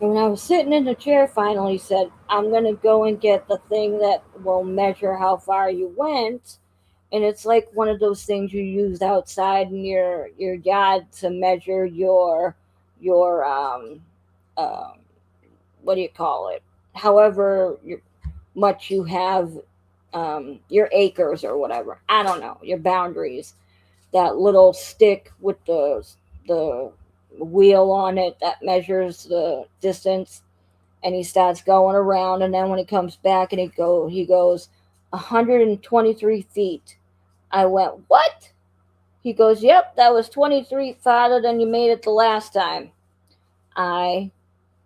And when I was sitting in the chair, finally he said, I'm going to go and get the thing that will measure how far you went. And it's like one of those things you use outside in your yard to measure your um what do you call it? However much you have, your acres or whatever. I don't know, your boundaries. That little stick with the wheel on it that measures the distance. And he starts going around, and then when he comes back, and he goes 123 feet. I went, what? He goes, yep, that was 23 farther than you made it the last time. I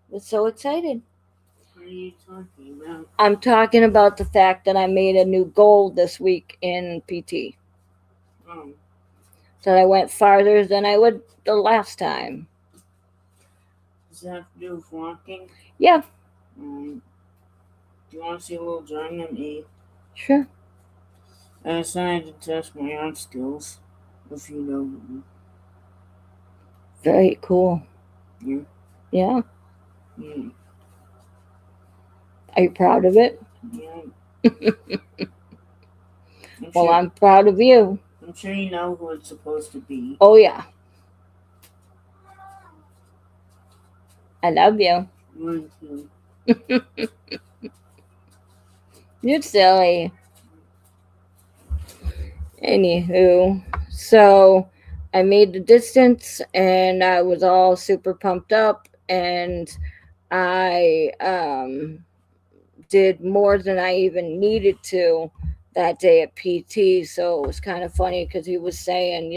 was so excited. What are you talking about? I'm talking about the fact that I made a new goal this week in PT. Oh. So I went farther than I would the last time. Does that have to do with walking? Yeah. Do you want to see a little drawing of me? Sure. I decided to test my art skills, if you know me. Very cool. Yeah? Yeah. Mm. Are you proud of it? Yeah. Well, I'm proud of you. I'm sure you know who it's supposed to be. Oh, yeah. I love you. Mine too. You're silly. Anywho, so I made the distance and I was all super pumped up and I did more than I even needed to that day at PT. So it was kind of funny because he was saying,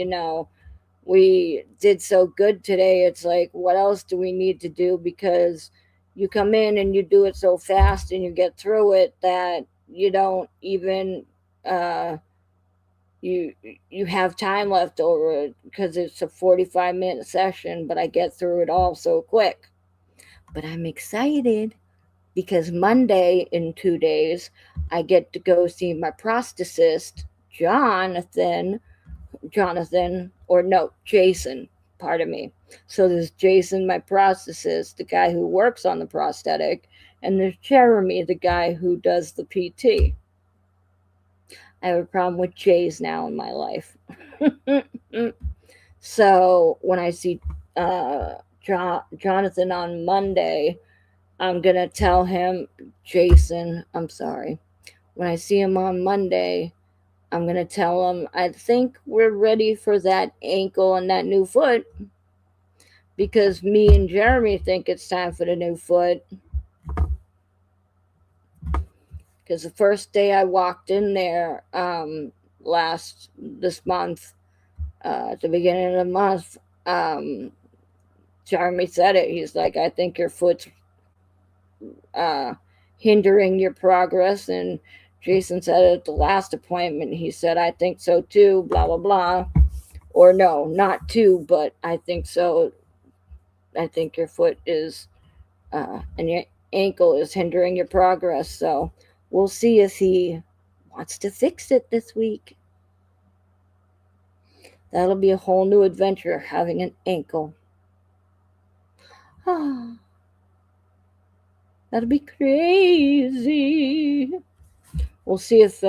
we did so good today. It's like, what else do we need to do? Because you come in and you do it so fast and you get through it that you don't even uh, you you have time left over because it's a 45-minute session. But I get through it all so quick. But I'm excited because Monday in 2 days I get to go see my prosthetist, Jonathan. Jonathan, or no, Jason, pardon me. So there's Jason, my prosthetist, the guy who works on the prosthetic, and there's Jeremy, the guy who does the PT. I have a problem with J's now in my life. So when I see Jonathan on Monday, I'm going to tell him, Jason, I'm sorry. When I see him on Monday, I'm going to tell him, I think we're ready for that ankle and that new foot because me and Jeremy think it's time for the new foot. Because the first day I walked in there this month, at the beginning of the month, um, Jeremy said it. He's like, I think your foot's uh, hindering your progress. And Jason said it at the last appointment. He said, I think so too, blah, blah, blah. Or no, not too, but I think so. I think your foot is, and your ankle is hindering your progress. So we'll see if he wants to fix it this week. That'll be a whole new adventure having an ankle. That'll be crazy. We'll see if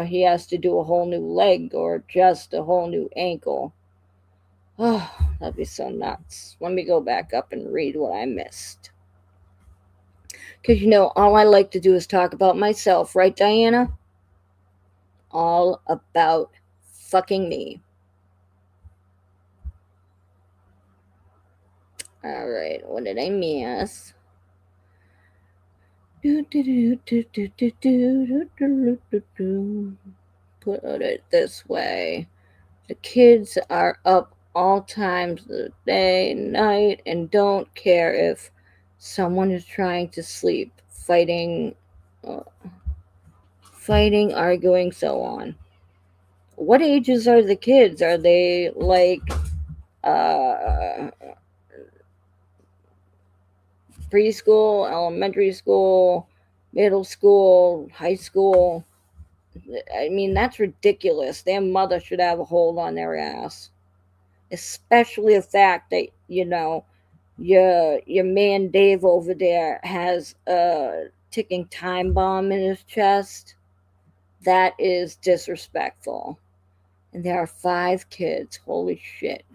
he has to do a whole new leg or just a whole new ankle. Oh, that'd be so nuts. Let me go back up and read what I missed. Because all I like to do is talk about myself, right, Diana? All about fucking me. Alright, what did I miss? Put it this way. The kids are up all times of the day, night, and don't care if someone is trying to sleep, uh, arguing, so on. What ages are the kids? Are they like uh, preschool, elementary school, middle school, high school? I mean, that's ridiculous. Their mother should have a hold on their ass. Especially the fact that, your man Dave over there has a ticking time bomb in his chest. That is disrespectful. And there are 5 kids. Holy shit.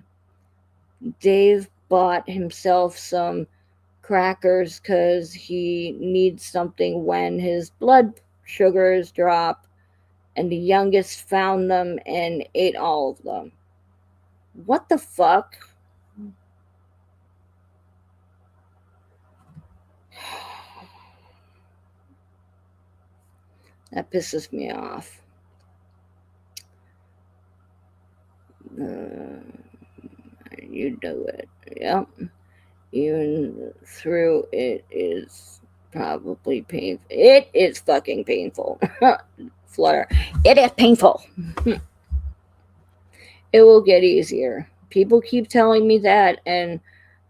Dave bought himself some crackers because he needs something when his blood sugars drop, and the youngest found them and ate all of them. What the fuck? That pisses me off. You do it. Yep. Even through it is probably painful. It is fucking painful. Flutter. It is painful. It will get easier. People keep telling me that, and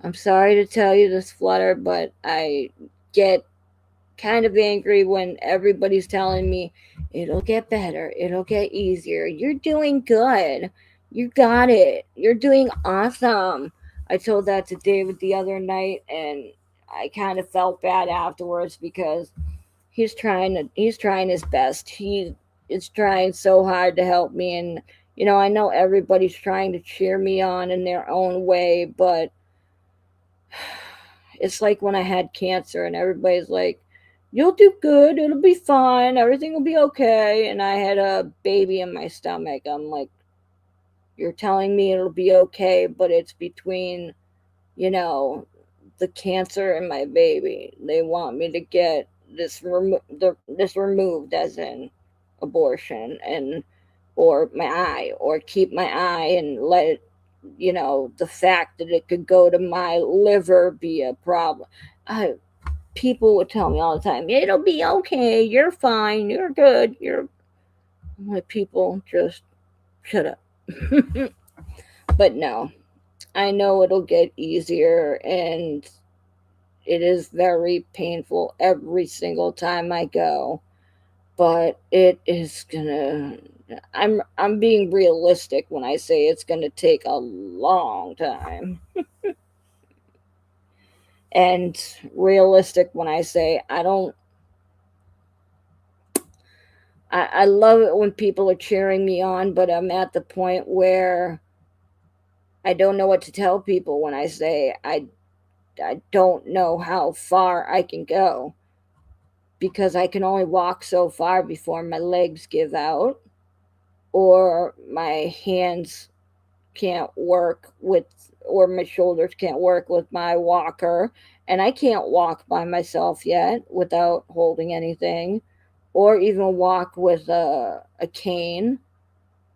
I'm sorry to tell you this, Flutter, but I get kind of angry when everybody's telling me it'll get better, it'll get easier. You're doing good. You got it. You're doing awesome. I told that to David the other night, and I kind of felt bad afterwards because he's trying his best. He is trying so hard to help me, and I know everybody's trying to cheer me on in their own way, but it's like when I had cancer and everybody's like, You'll do good. It'll be fine. Everything will be okay. And I had a baby in my stomach. I'm like, you're telling me it'll be okay, but it's between, you know, the cancer and my baby. They want me to get this removed, as in abortion, and or my eye, or keep my eye and let it, the fact that it could go to my liver be a problem. I People would tell me all the time, it'll be okay, you're fine, you're good, you're I'm like, people, just shut up. But no, I know it'll get easier, and it is very painful every single time I go, but it is gonna. I'm being realistic when I say it's gonna take a long time, and realistic when I say I don't. I love it when people are cheering me on, but I'm at the point where I don't know what to tell people when I say I don't know how far I can go, because I can only walk so far before my legs give out, or my hands can't work with, or my shoulders can't work with my walker, and I can't walk by myself yet without holding anything, or even walk with a cane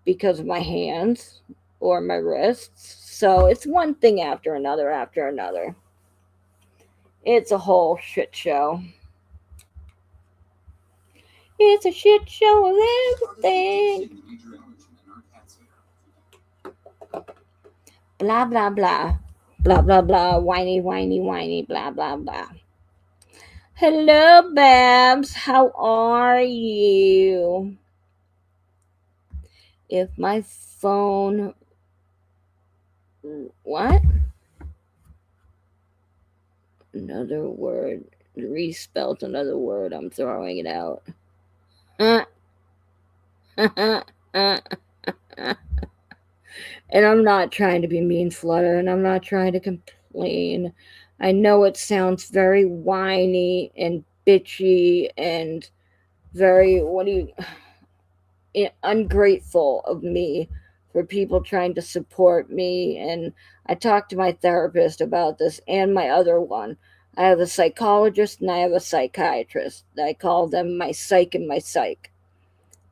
because of my hands or my wrists. So it's one thing after another after another. It's a whole shit show. It's a shit show of everything. Blah, blah, blah. Blah, blah, blah. Whiny, whiny, whiny. Blah, blah, blah. Hello, Babs. How are you? If my phone. What? Another word. Respelt another word. I'm throwing it out. And I'm not trying to be mean, Flutter, and I'm not trying to complain. I know it sounds very whiny and bitchy and very, ungrateful of me for people trying to support me. And I talked to my therapist about this and my other one. I have a psychologist and I have a psychiatrist. I call them my psych and my psych,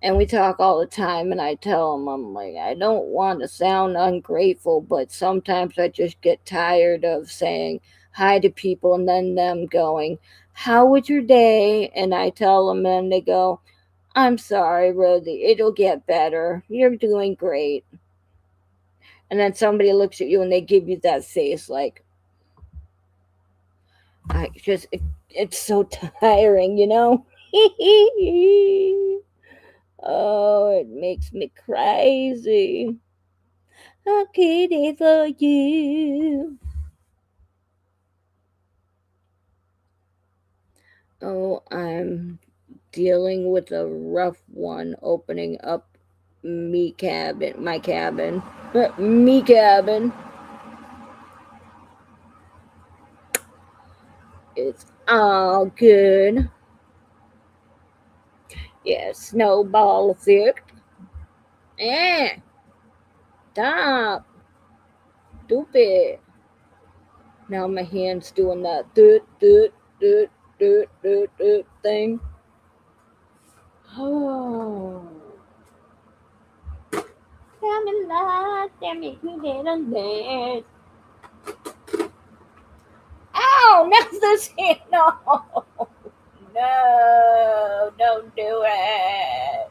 and we talk all the time. And I tell him, I'm like, I don't want to sound ungrateful, but sometimes I just get tired of saying hi to people and then them going, how was your day? And I tell them and they go, I'm sorry, Rosie, it'll get better, you're doing great. And then somebody looks at you and they give you that face like, it's so tiring, Oh, it makes me crazy. I'm kidding for you. Oh, I'm dealing with a rough one opening up my cabin. Me cabin. It's all good. Yeah, snowball effect. Eh, stop. Stupid. Now my hand's doing that doot, doot thing. Oh. Tell me lies, tell me you didn't dance. Oh, not this hand. No. No, don't do it.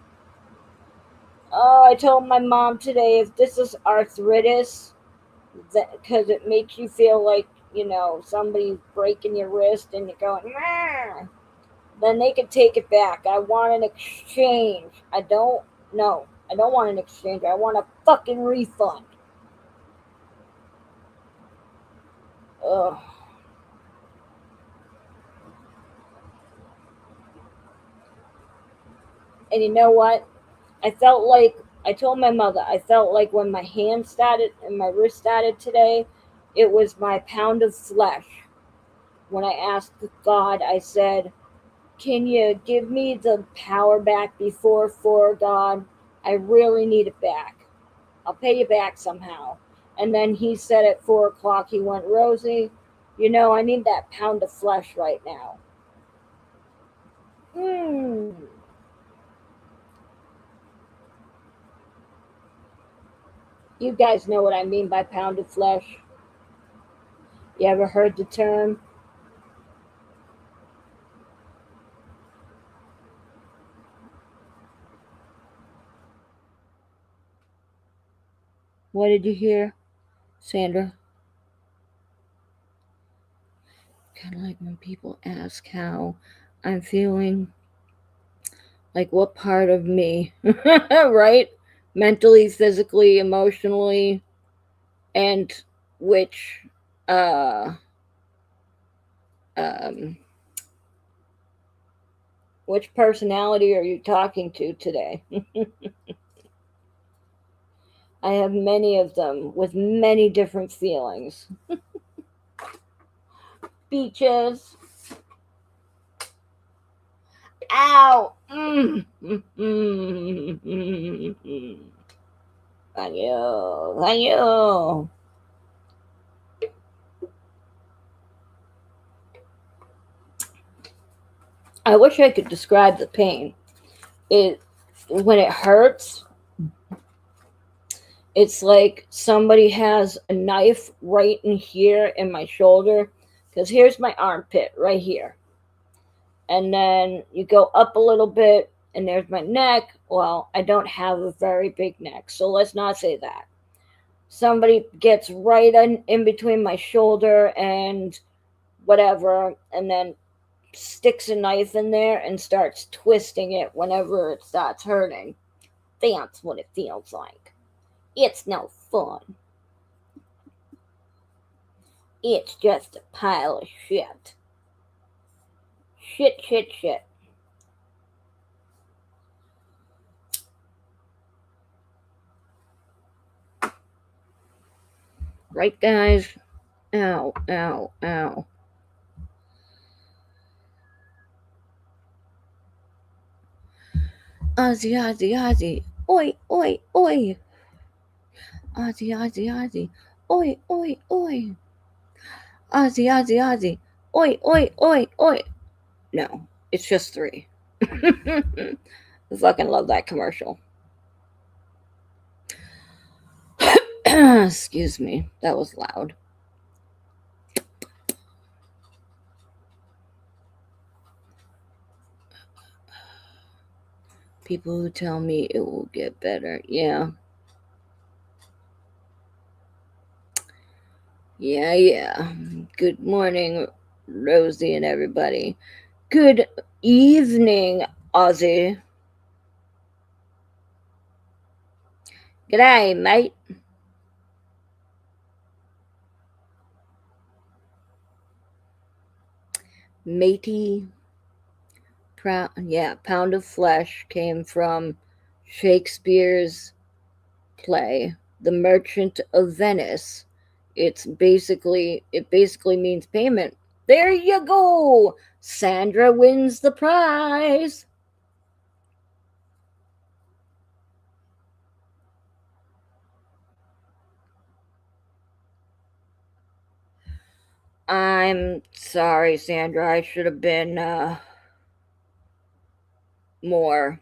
Oh, I told my mom today, if this is arthritis, because it makes you feel like, somebody's breaking your wrist and you're going, Mah! Then they can take it back. I want an exchange. I don't, no, I don't want an exchange. I want a fucking refund. Ugh. And you know what? I felt like, I told my mother, I felt like when my hand started and my wrist started today, it was my pound of flesh. When I asked God, I said, Can you give me the power back before 4, God? I really need it back. I'll pay you back somehow. And then he said at 4 o'clock, he went, Rosie, I need that pound of flesh right now. Hmm. You guys know what I mean by pound of flesh. You ever heard the term? What did you hear, Sandra? Kind of like when people ask how I'm feeling, like what part of me, right? Mentally, physically, emotionally, and which uh um which personality are you talking to today? I have many of them with many different feelings. Beaches. Ow. Thank you. Thank you. I wish I could describe the pain. It when it hurts, it's like somebody has a knife right in here in my shoulder. Because here's my armpit right here. And then you go up a little bit, and there's my neck. Well, I don't have a very big neck, so let's not say that. Somebody gets right in between my shoulder and whatever, and then sticks a knife in there and starts twisting it whenever it starts hurting. That's what it feels like. It's no fun. It's just a pile of shit. Shit, shit, shit. Right, guys? Ow, ow, ow. Ozzy, Ozzy, Ozzy. Oi, oi, oi. Ozzy, Ozzy, Ozzy. Oi, oi, oi. Ozzy, Ozzy, Ozzy. Oi, oi, oi, oi. No, it's just 3. I fucking love that commercial. Excuse me, that was loud. People who tell me it will get better. Yeah. Yeah, yeah. Good morning, Rosie and everybody. Good evening, Ozzy. G'day, mate. Matey. Pound of Flesh came from Shakespeare's play, The Merchant of Venice. It basically means payment. There you go. Sandra wins the prize. I'm sorry, Sandra. I should have been more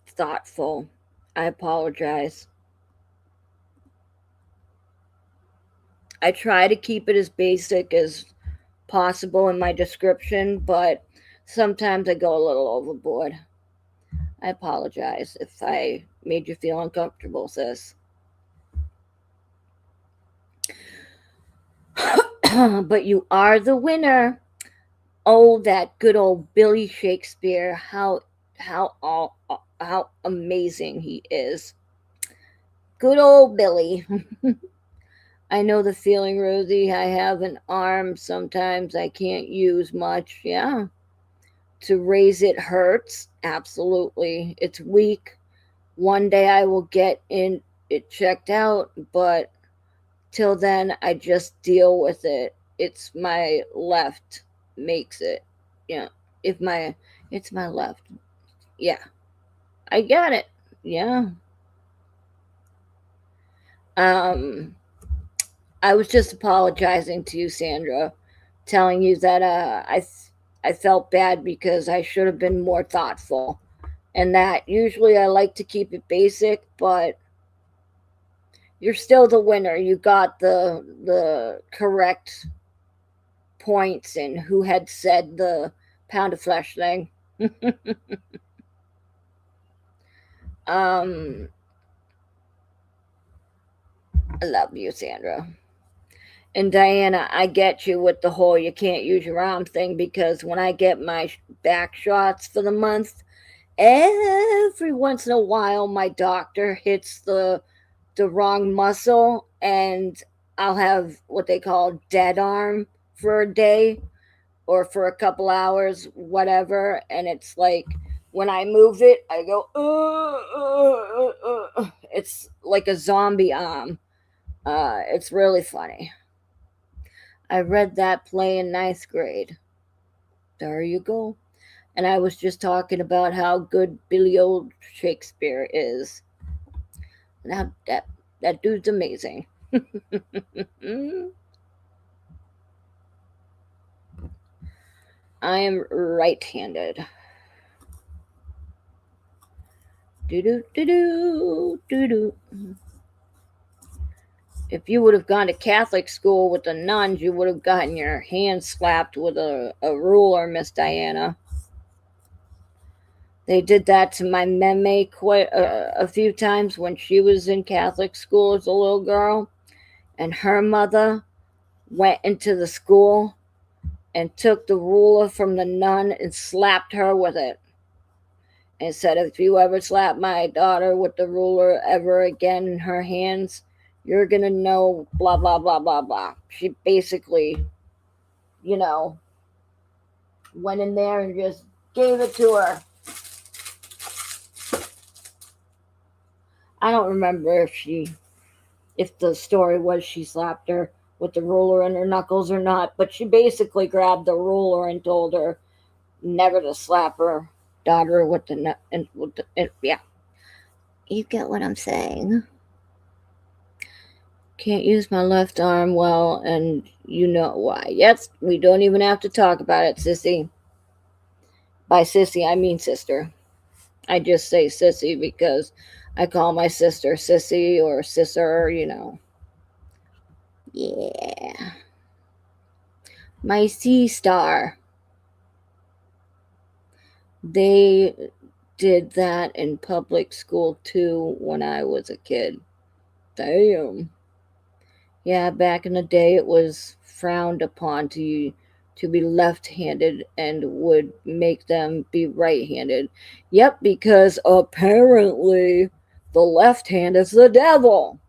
thoughtful. I apologize. I try to keep it as basic as possible in my description, but sometimes I go a little overboard. I apologize if I made you feel uncomfortable, sis. But you are the winner. Oh, that good old Billy Shakespeare. How amazing he is. Good old Billy. I know the feeling, Rosie. I have an arm sometimes I can't use much. Yeah. To raise it hurts. Absolutely. It's weak. One day I will get it checked out, but till then I just deal with it. It's my left makes it. Yeah. if my it's my left. Yeah, I got it. Yeah. Um, I was just apologizing to you, Sandra, telling you that I felt bad because I should have been more thoughtful, and that usually I like to keep it basic, but you're still the winner. You got the correct points and who had said the pound of flesh thing. um, I love you, Sandra. And Diana, I get you with the whole you can't use your arm thing because when I get my back shots for the month, every once in a while my doctor hits the wrong muscle and I'll have what they call dead arm for a day or for a couple hours, whatever. And it's like when I move it, I go, it's like a zombie arm. It's really funny. I read that play in ninth grade. There you go. And I was just talking about how good Billy Old Shakespeare is. Now that dude's amazing. I am right-handed. Do do do do do do. If you would have gone to Catholic school with the nuns, you would have gotten your hand slapped with a ruler, Miss Diana. They did that to my meme quite a few times when she was in Catholic school as a little girl. And her mother went into the school and took the ruler from the nun and slapped her with it. And said, if you ever slap my daughter with the ruler ever again in her hands, you're going to know blah, blah, blah, blah, blah. She basically, you know, went in there and just gave it to her. I don't remember if the story was she slapped her with the ruler in her knuckles or not, but she basically grabbed the ruler and told her never to slap her daughter with yeah. You get what I'm saying? Can't use my left arm well, and you know why. Yes, we don't even have to talk about it, sissy. By sissy, I mean sister. I just say sissy because I call my sister sissy or sister, you know. Yeah. My sea star. They did that in public school too when I was a kid. Damn. Yeah, back in the day it was frowned upon to be left-handed and would make them be right-handed. Yep, because apparently the left hand is the devil.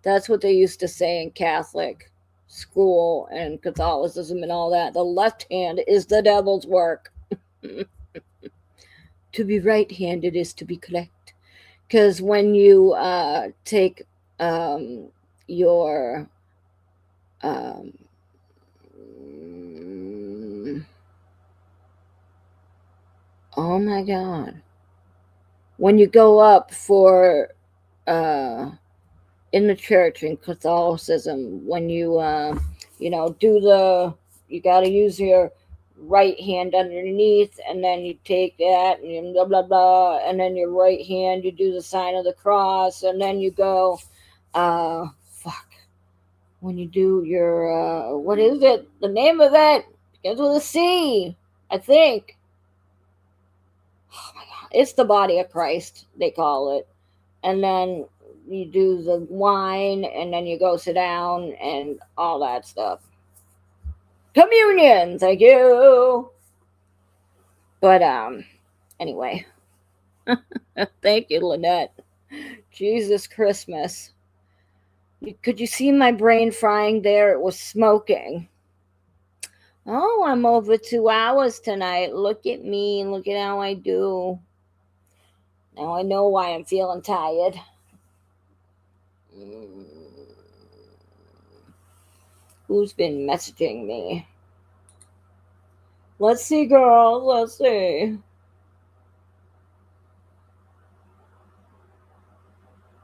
That's what they used to say in Catholic school and Catholicism and all that. The left hand is the devil's work. To be right-handed is to be correct. Because when you take your um, oh my god, when you go up for uh, in the church in Catholicism, when you do you got to use your right hand underneath, and then you take that and you blah blah blah, and then your right hand you do the sign of the cross, and then you go, uh, fuck, when you do your what is it? The name of it begins with a C, I think. Oh my god, it's the body of Christ they call it, and then you do the wine, and then you go sit down and all that stuff. Communion, thank you. But anyway, thank you, Lynette. Jesus Christmas. Could you see my brain frying there? It was smoking. Oh, I'm over 2 hours tonight. Look at me. Look at how I do. Now I know why I'm feeling tired. Who's been messaging me? Let's see, girl. Let's see.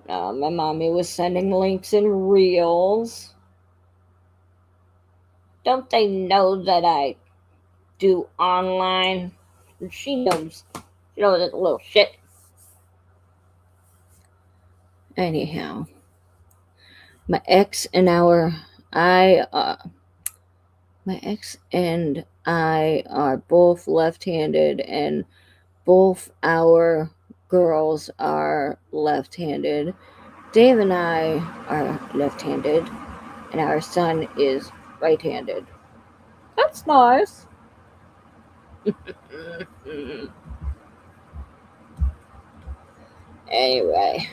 My mommy was sending links and reels. Don't they know that I do online? She knows. She knows that little shit. Anyhow, my ex and I, my ex and I are both left-handed, and both our girls are left-handed. Dave and I are left-handed, and our son is right-handed. That's nice. Anyway,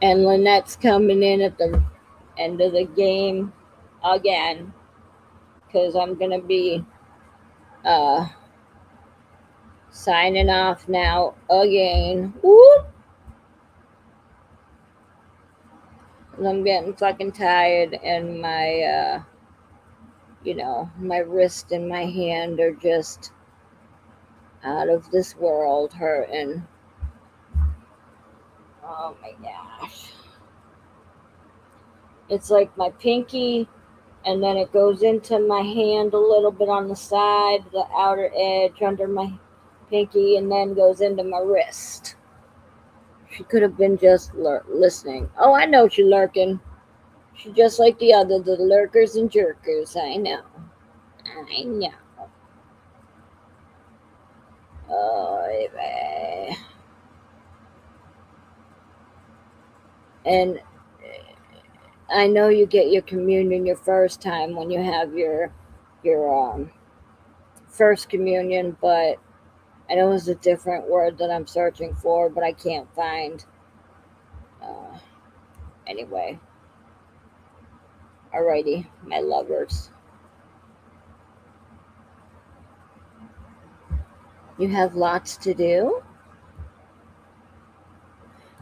and Lynette's coming in at the end of the game again because I'm gonna be uh, signing off now again. Whoop! I'm getting fucking tired, and my wrist and my hand are just out of this world hurting. Oh my gosh. It's like my pinky, and then it goes into my hand a little bit on the side, the outer edge under my pinky, and then goes into my wrist. She could have been just listening. Oh, I know she's lurking. She's just like the other, the lurkers and jerkers. I know. I know. Oh, baby. And I know you get your communion your first time when you have your first communion, but I know it's a different word that I'm searching for, but I can't find. Uh, anyway, alrighty, my lovers. You have lots to do?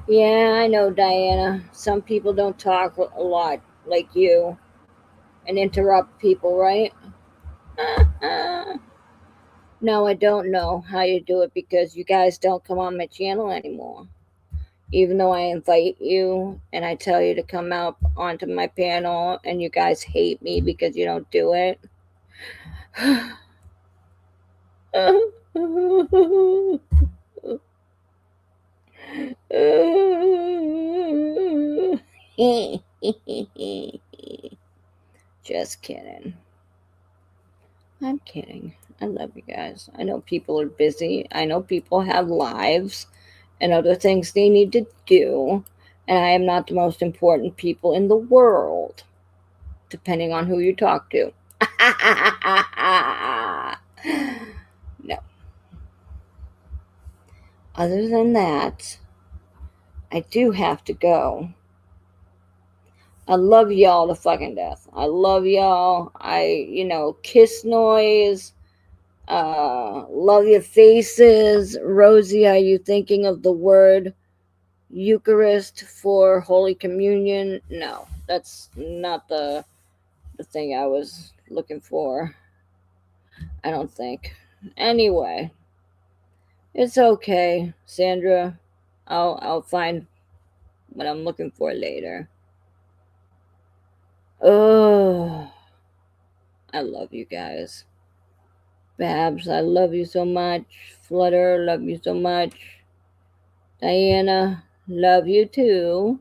Yeah, I know, Diana. Some people don't talk a lot like you and interrupt people, right? No, I don't know how you do it because you guys don't come on my channel anymore. Even though I invite you and I tell you to come out onto my panel and you guys hate me because you don't do it. Just kidding. I'm kidding. I love you guys. I know people are busy. I know people have lives and other things they need to do. And I am not the most important people in the world, depending on who you talk to. No. Other than that, I do have to go. I love y'all to fucking death. I love y'all. Kiss noise. Love your faces. Rosie, are you thinking of the word Eucharist for Holy Communion? No, that's not the thing I was looking for. I don't think. Anyway, it's okay, Sandra. I'll find what I'm looking for later. Oh, I love you guys. Babs, I love you so much. Flutter, love you so much. Diana, love you too.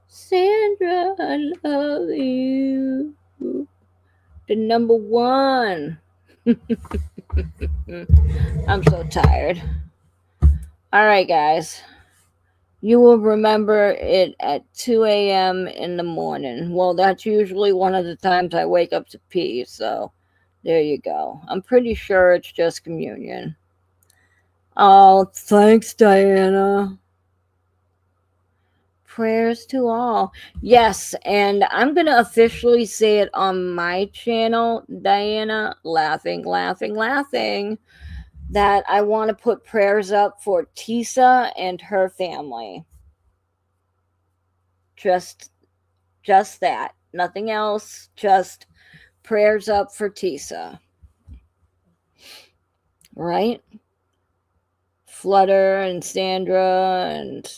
Sandra, I love you. The number one. I'm so tired. All right, guys. You will remember it at 2 a.m. in the morning. Well, that's usually one of the times I wake up to pee, so there you go. I'm pretty sure it's just communion. Oh, thanks, Diana. Prayers to all. Yes, and I'm going to officially say it on my channel, Diana, laughing, laughing, laughing, that I want to put prayers up for Tisa and her family. Just that. Nothing else. Just prayers up for Tisa. Right? Flutter and Sandra and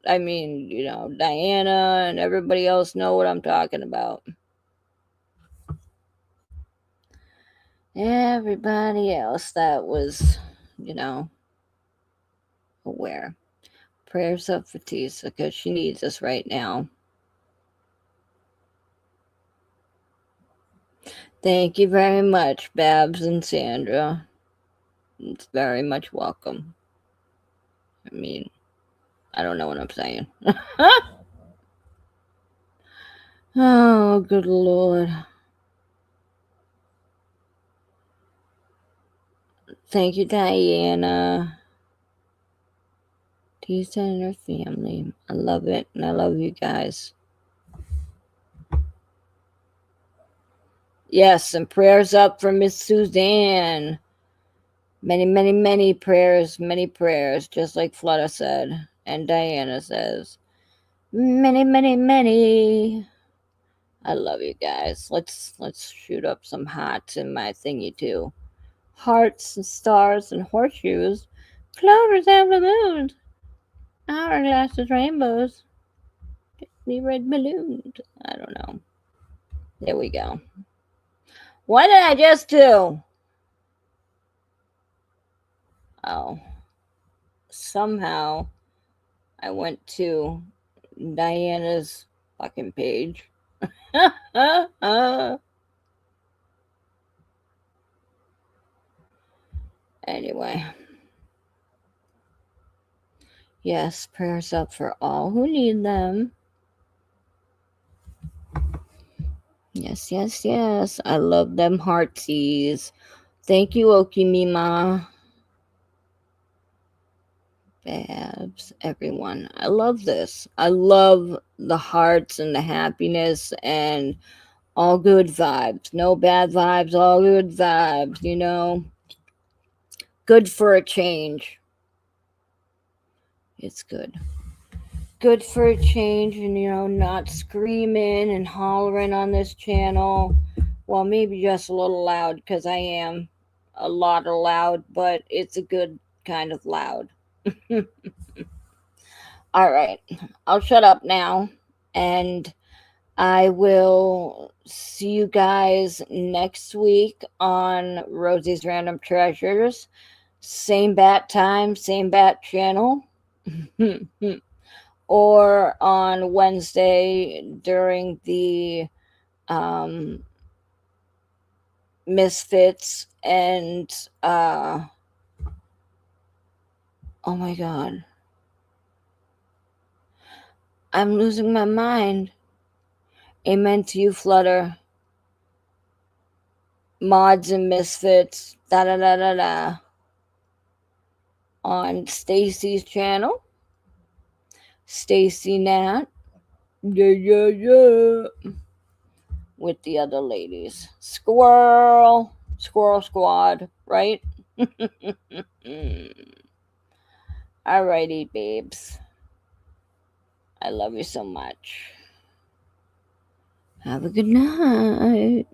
Diana and everybody else know what I'm talking about. Everybody else that was, aware. Prayers up for Tisa because she needs us right now. Thank you very much, Babs and Sandra. It's very much welcome. I mean, I don't know what I'm saying. Oh, good Lord. Thank you, Diana. Tisa and her family. I love it, and I love you guys. Yes, and prayers up for Miss Suzanne. Many, many, many prayers, just like Flutter said, and Diana says. Many, many, many. I love you guys. Let's shoot up some hearts in my thingy too. Hearts and stars and horseshoes, clovers and balloons, hourglasses, rainbows, the red balloons. I don't know. There we go. What did I just do? Oh, somehow I went to Diana's fucking page. Anyway. Yes, prayers up for all who need them. Yes, yes, yes. I love them heartsies. Thank you, Okimima. Babs, everyone. I love this. I love the hearts and the happiness and all good vibes. No bad vibes, all good vibes. Good for a change. It's good. Good for a change and, not screaming and hollering on this channel. Well, maybe just a little loud because I am a lot of loud, but it's a good kind of loud. All right, I'll shut up now and I will see you guys next week on Rosie's Random Treasures. Same bat time, same bat channel. Or on Wednesday during the Misfits and oh my god, I'm losing my mind. Amen to you, Flutter. Mods and Misfits, da da da da da. On Stacy's channel, Stacy Nat, yeah yeah yeah, with the other ladies. Squirrel Squad, right? Alrighty, babes. I love you so much. Have a good night.